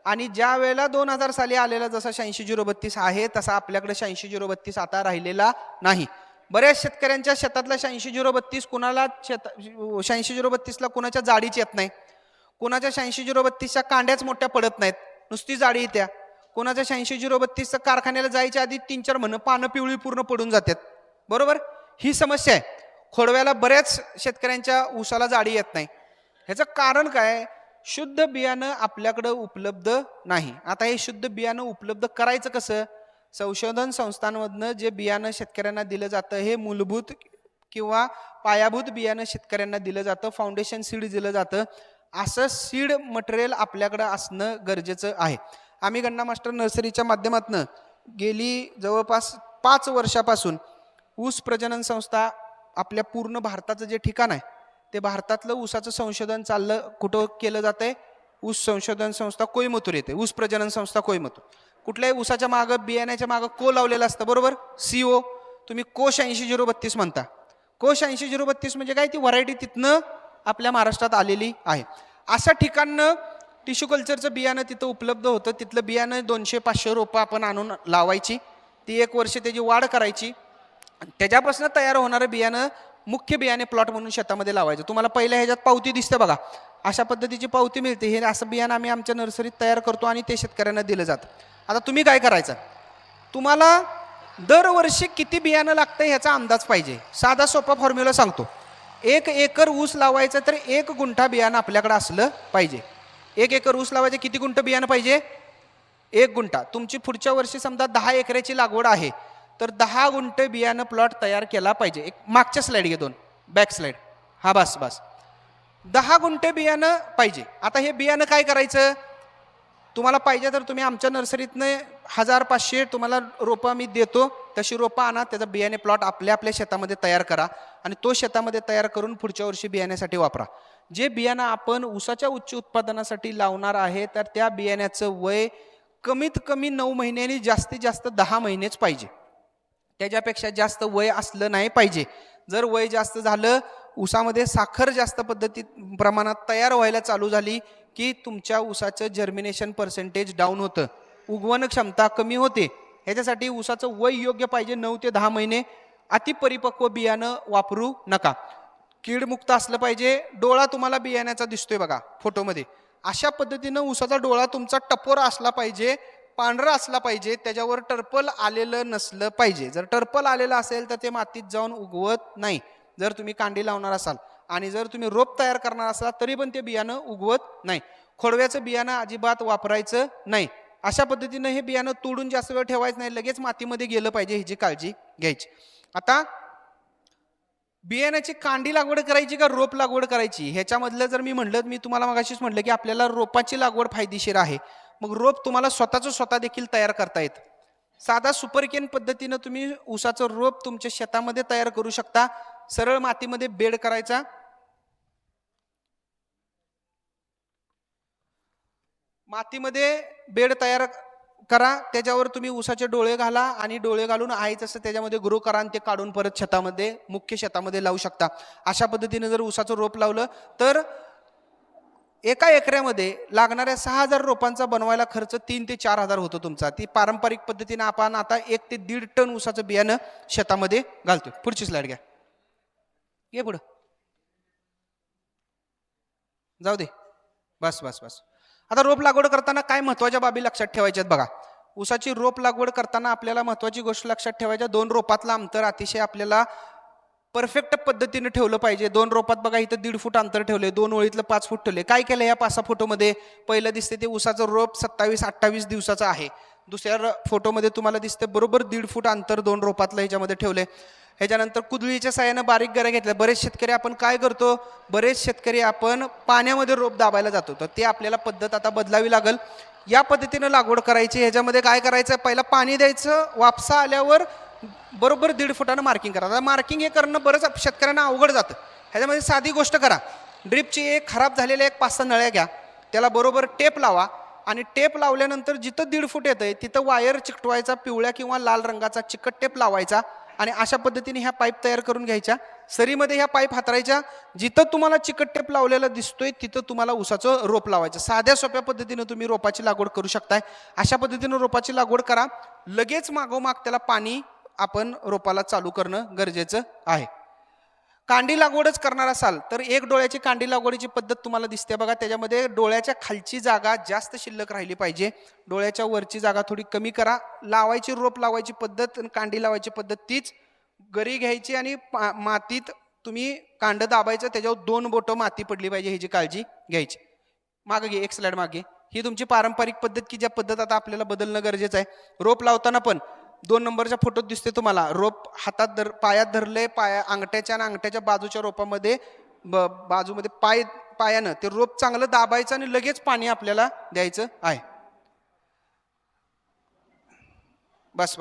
आणि ज्या वेळेला 2000 साली आलेला जसा 86-032 आहे तसा आपल्याकडे 86-032 आता राहिलेला नाही. बऱ्याच शेतकऱ्यांच्या शेतातला 86-032 कुणाला 86-032ला कुणाच्या जाडीच येत नाही, कुणाच्या 86-032च्या कांड्याच मोठ्या पडत नाहीत, नुसती जाडी येत्या. कोणाच्या 86-032 कारखान्याला जायच्या आधी 3-4 महिने पानं पिवळी पूर्ण पडून जातात, बरोबर. ही समस्या आहे. खोडव्याला बऱ्याच शेतकऱ्यांच्या ऊसाला जाडी येत नाही. ह्याचं कारण काय? शुद्ध बियाणं आपल्याकडं उपलब्ध नाही. आता हे शुद्ध बियाणं उपलब्ध करायचं कसं? संशोधन संस्थांमधनं जे बियाणं शेतकऱ्यांना दिलं जातं हे मूलभूत किंवा पायाभूत बियाणं शेतकऱ्यांना दिलं जातं, फाउंडेशन सीड दिलं जातं. असं सीड मटेरियल आपल्याकडं असणं गरजेचं आहे. आम्ही गन्ना मास्टर नर्सरीच्या माध्यमातून गेली जवळपास 5 वर्षापासून ऊस प्रजनन संस्था आपल्या पूर्ण भारताचं जे ठिकाण आहे ते भारतातलं ऊसाचं संशोधन चाललं कुठं केलं जातंय? ऊस संशोधन संस्था कोईमतूर येते, ऊस प्रजनन संस्था कोईमतूर. कुठल्याही ऊसाच्या मागं बियाण्याच्या मागं को लावलेलं असतं, बरोबर? CO. तुम्ही कोश 80-032 म्हणता. कोश 80-032 म्हणजे काय? ती व्हरायटी तिथनं आपल्या महाराष्ट्रात आलेली आहे. अशा ठिकाणं टिश्यू कल्चरचं बियाणं तिथं उपलब्ध होतं. तिथलं बियाणं 200-500 रोपं आपण आणून लावायची, ती 1 वर्ष त्याची वाढ करायची, त्याच्यापासून तयार होणारं बियाणं मुख्य बियाणे प्लॉट म्हणून शेतामध्ये लावायचं. तुम्हाला पहिल्या ह्याच्यात पावती दिसते बघा, अशा पद्धतीची पावती मिळते. हे असं बियाणं आम्ही आमच्या नर्सरीत तयार करतो आणि ते शेतकऱ्यांना दिलं जातं. आता तुम्ही काय करायचं? तुम्हाला दरवर्षी किती बियाणं लागतं ह्याचा अंदाज पाहिजे. साधा सोपा फॉर्म्युला सांगतो. 1 एकर ऊस लावायचं तर 1 गुंठा बियाणं आपल्याकडे असलं पाहिजे. 1 एकर ऊस लावायचं किती गुंठ बियाणं पाहिजे? 1 गुंठा. तुमची पुढच्या वर्षी समजा 10 एकराची लागवड आहे तर 10 गुंठ बियाणं प्लॉट तयार केला पाहिजे. एक मागच्या स्लाईड घे, 2 बॅक स्लाईड. हा बस 10 गुंठ बियाणं पाहिजे. आता हे बियाणं काय करायचं? तुम्हाला पाहिजे तर तुम्ही आमच्या नर्सरीतनं 1500 तुम्हाला रोपं मी देतो, तशी रोपं आणा, त्याचा बियाणे प्लॉट आपल्या शेतामध्ये तयार करा आणि तो शेतामध्ये तयार करून पुढच्या वर्षी बियाण्यासाठी वापरा. जे बियाणं आपण ऊसाच्या उच्च उत्पादनासाठी लावणार आहे तर त्या बियाण्याचं वय कमीत कमी 9 महिन्यांनी जास्तीत जास्त 10 महिनेच पाहिजे. त्याच्यापेक्षा जास्त वय असलं नाही पाहिजे. जर वय जास्त झालं, ऊसामध्ये साखर जास्त पद्धतीत प्रमाणात तयार व्हायला चालू झाली की तुमच्या ऊसाचं जर्मिनेशन पर्सेंटेज डाऊन होतं, उगवण क्षमता कमी होते. ह्याच्यासाठी ऊसाचं वय योग्य पाहिजे, 9 ते 10 महिने. अतिपरिपक्व बियाणं वापरू नका. कीडमुक्त असलं पाहिजे. डोळा तुम्हाला बियाण्याचा दिसतोय बघा फोटोमध्ये, अशा पद्धतीनं ऊसाचा डोळा तुमचा टपोरा असला पाहिजे, पांढरा असला पाहिजे, त्याच्यावर टर्पल आलेलं नसलं पाहिजे. जर टर्पल आलेलं असेल तर ते मातीत जाऊन उगवत नाही. जर तुम्ही कांडी लावणार असाल आणि जर तुम्ही रोप तयार करणार असाल तरी पण ते बियाणं उगवत नाही. खोडव्याचं बियाणं अजिबात वापरायचं नाही. अशा पद्धतीनं हे बियाणं तोडून जास्त वेळ ठेवायचं नाही, लगेच मातीमध्ये गेलं पाहिजे, ह्याची काळजी घ्यायची. आता बियाण्याची कांडी लागवड करायची का रोप लागवड करायची, ह्याच्यामधलं जर मी म्हणलं, मी तुम्हाला मगाशीच म्हटलं की आपल्याला रोपाची लागवड फायदेशीर आहे. मग रोप तुम्हाला स्वतः देखील तयार करता येतं. साधा सुपरकेन पद्धतीनं तुम्ही ऊसाचं रोप तुमच्या शेतामध्ये तयार करू शकता. सरळ मातीमध्ये बेड करायचा, मातीमध्ये बेड तयार करा, त्याच्यावर तुम्ही ऊसाचे डोळे घाला आणि डोळे घालून आहे तसं त्याच्यामध्ये ग्रो करा आणि ते काढून परत शेतामध्ये मुख्य शेतामध्ये लावू शकता. अशा पद्धतीने जर ऊसाचं रोप लावलं तर 1 एकरामध्ये लागणाऱ्या 6000 रोपांचा बनवायला खर्च 3 ते 4000 होतो तुमचा. ती पारंपरिक पद्धतीने आपण आता 1 ते 1.5 टन ऊसाचं बियाणं शेतामध्ये घालतो. पुढची स्लाइड घ्या, ये पुढं, जाऊ दे, बस. आता रोप लागवड करताना काय महत्वाच्या बाबी लक्षात ठेवायच्यात बघा. ऊसाची रोप लागवड करताना आपल्याला महत्वाची गोष्ट लक्षात ठेवायच्या, 2 रोपातलं अंतर अतिशय आपल्याला परफेक्ट पद्धतीने ठेवलं पाहिजे. 2 रोपात बघा इथं 1.5 फूट अंतर ठेवले, 2 ओळीतलं 5 फूट ठेवले. काय केलं या 5-6 फोटोमध्ये? पहिलं दिसते ते ऊसाचं रोप 27-28 दिवसाचं आहे. दुसऱ्या फोटोमध्ये तुम्हाला दिसते बरोबर 1.5 फूट अंतर 2 रोपातलं ह्याच्यामध्ये ठेवले. ह्याच्यानंतर कुदळीच्या साह्यानं बारीक गऱ्या घेतल्या. बरेच शेतकरी आपण काय करतो, बरेच शेतकरी आपण पाण्यामध्ये रोप दाबायला जातो, तर ते आपल्याला पद्धत आता बदलावी लागेल. या पद्धतीनं लागवड करायची. ह्याच्यामध्ये काय करायचं, पहिला पाणी द्यायचं, वापसा आल्यावर बरोबर 1.5 फुटानं मार्किंग करा. मार्किंग हे करणं बरंच शेतकऱ्यांना अवघड जातं. ह्याच्यामध्ये साधी गोष्ट करा, ड्रिपची एक खराब झालेल्या 5-6 नळ्या घ्या, त्याला बरोबर टेप लावा आणि टेप लावल्यानंतर जिथं 1.5 फूट येतंय तिथं वायर चिकटवायचा, पिवळ्या किंवा लाल रंगाचा चिकट टेप लावायचा आणि अशा पद्धतीने ह्या पाईप तयार करून घ्यायच्या. सरीमध्ये ह्या पाईप हातरायच्या, जिथं तुम्हाला चिकट टेप लावलेला दिसतोय तिथं तुम्हाला ऊसाचं रोप लावायचं. साध्या सोप्या पद्धतीनं तुम्ही रोपाची लागवड करू शकताय. अशा पद्धतीनं रोपाची लागवड करा. लगेच मागोमाग त्याला पाणी आपण रोपाला चालू करणं गरजेचं आहे. कांडी लागवडच करणार असाल तर 1 डोळ्याची कांडी लागवडीची पद्धत तुम्हाला दिसते बघा. त्याच्यामध्ये डोळ्याच्या खालची जागा जास्त शिल्लक राहिली पाहिजे, डोळ्याच्या वरची जागा थोडी कमी करा. लावायची रोप लावायची पद्धत आणि कांडी लावायची पद्धत तीच. गरी घ्यायची आणि मातीत तुम्ही कांड दाबायचं, त्याच्यावर 2 बोटं माती पडली पाहिजे ह्याची काळजी घ्यायची. मागे घे, 1 स्लाइड मागे. ही तुमची पारंपरिक पद्धत की ज्या पद्धत आता आपल्याला बदलणं गरजेचं आहे. रोप लावताना पण 2 नंबरच्या फोटोत दिसते तुम्हाला रोप हातात पायात धरले, अंगठ्याच्या आणि अंगठ्याच्या बाजूच्या रोपामध्ये बाजूमध्ये पायानं ते रोप चांगलं दाबायचं आणि लगेच पाणी आपल्याला द्यायचं आहे. बस.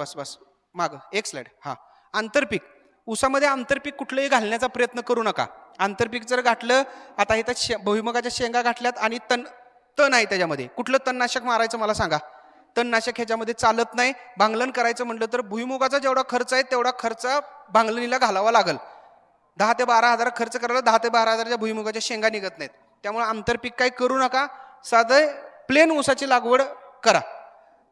माग एक स्लाइड. हा, आंतरपीक. ऊसामध्ये आंतरपीक कुठलंही घालण्याचा प्रयत्न करू नका. आंतरपीक जर घातलं, आता इथं भुईमुगाच्या शेंगा घातल्यात आणि तण आहे त्याच्यामध्ये, कुठलं तणनाशक मारायचं मला सांगा. तणनाशक ह्याच्यामध्ये चालत नाही. भांगलन करायचं म्हटलं तर भुईमुगाचा जेवढा खर्च आहे तेवढा खर्च भांगलणीला घालावा लागल. 10 ते 12 हजार खर्च करायला 10 ते 12 हजारच्या भुईमुगाच्या शेंगा निघत नाहीत. त्यामुळे आंतरपीक काही करू नका. साधं प्लेन ऊसाची लागवड करा.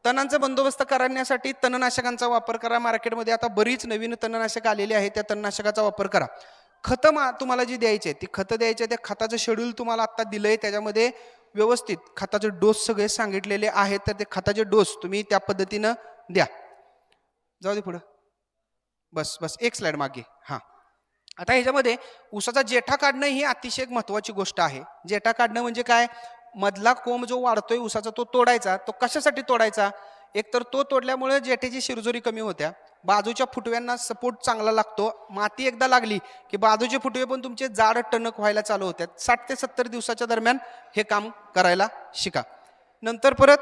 तणांचा बंदोबस्त करण्यासाठी तणनाशकांचा वापर करा. मार्केटमध्ये आता बरीच नवीन तणनाशक आलेली आहेत, त्या तणनाशकाचा वापर करा. खतं तुम्हाला जी द्यायची आहे ती खतं द्यायची आहे, त्या खताचं शेड्यूल तुम्हाला आता दिलंय. त्याच्यामध्ये व्यवस्थित खताचे डोस सगळे सांगितलेले आहेत, तर ते खताचे डोस तुम्ही त्या पद्धतीनं द्या. जाऊ दे पुढं. बस एक स्लाइड मागे. हां, आता ह्याच्यामध्ये ऊसाचा जेठा काढणं ही अतिशय एक महत्वाची गोष्ट आहे. जेठा काढणं म्हणजे काय? मधला कोंब जो वाढतोय ऊसाचा तो तोडायचा. तो कशासाठी तोडायचा? एकतर तो तोडल्यामुळे जेठेची शिरजोरी कमी होत्या, बाजूच्या फुटव्यांना सपोर्ट चांगला लागतो. माती एकदा लागली की बाजूचे फुटवे पण तुमचे जाड टणक व्हायला चालू होतात. 60 ते 70 दिवसाच्या दरम्यान हे काम करायला शिका. नंतर परत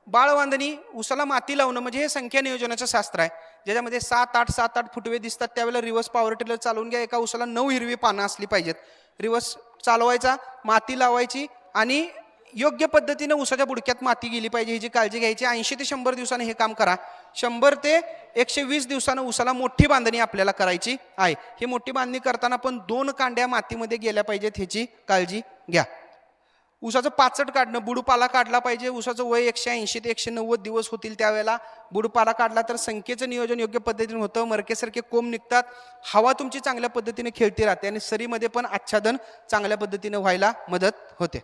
बाळवांधणी, ऊसाला माती लावणं म्हणजे हे संख्या नियोजनाचं शास्त्र आहे, ज्याच्यामध्ये 7-8 फुटवे दिसतात त्यावेळेला रिव्हर्स पॉवर टिलर चालवून घ्या. एका ऊसाला 9 हिरवी पानं असली पाहिजेत. रिव्हर्स चालवायचा, माती लावायची आणि योग्य पद्धतीने ऊसाच्या बुडक्यात माती गेली पाहिजे ह्याची काळजी घ्यायची. 80 ते 100 दिवसांनी हे काम करा. 100 ते 120 दिवसानं ऊसाला मोठी बांधणी आपल्याला करायची आहे. ही मोठी बांधणी करताना पण 2 कांड्या मातीमध्ये गेल्या पाहिजेत ह्याची काळजी घ्या. ऊसाचं पाचट काढणं, बुडपाला काढला पाहिजे. ऊसाचं वय 180 ते 190 दिवस होतील त्यावेळेला बुडपाला काढला तर संख्येचं नियोजन योग्य पद्धतीने होतं. मरकेसारखे कोंब निघतात, हवा तुमची चांगल्या पद्धतीने खेळती राहते आणि सरीमध्ये पण आच्छादन चांगल्या पद्धतीने व्हायला मदत होते.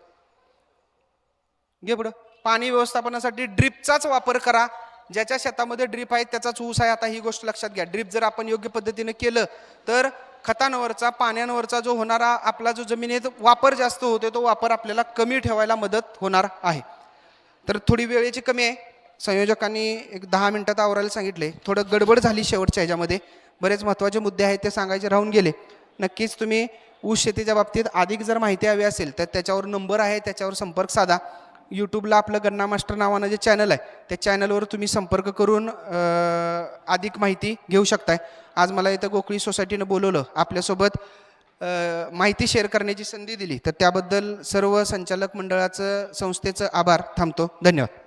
घे पुढं. पाणी व्यवस्थापनासाठी ड्रिपचाच वापर करा. ज्याच्या शेतामध्ये ड्रिप आहे त्याचाच ऊस आहे. आता ही गोष्ट लक्षात घ्या. ड्रिप जर आपण योग्य पद्धतीने केलं तर खतांवरचा, पाण्यावरचा जो होणारा आपला जो जमिनीत वापर जास्त होतो तो वापर आपल्याला कमी ठेवायला मदत होणार आहे. तर थोडी वेळेची कमी आहे. संयोजकांनी एक 10 मिनिटात आवरायला सांगितले. थोडं गडबड झाली शेवटच्या ह्याच्यामध्ये. बरेच महत्त्वाचे मुद्दे आहेत ते सांगायचे राहून गेले. नक्कीच तुम्ही ऊस शेतीच्या बाबतीत अधिक जर माहिती हवी असेल तर त्याच्यावर नंबर आहे, त्याच्यावर संपर्क साधा. यूट्यूबला आपलं गन्ना मास्टर नावानं जे चॅनल आहे त्या चॅनलवर तुम्ही संपर्क करून अधिक माहिती घेऊ शकताय. आज मला इथं गोखळी सोसायटीनं बोलवलं, आपल्यासोबत माहिती शेअर करण्याची संधी दिली, तर त्याबद्दल सर्व संचालक मंडळाचं, संस्थेचं आभार. थांबतो. धन्यवाद.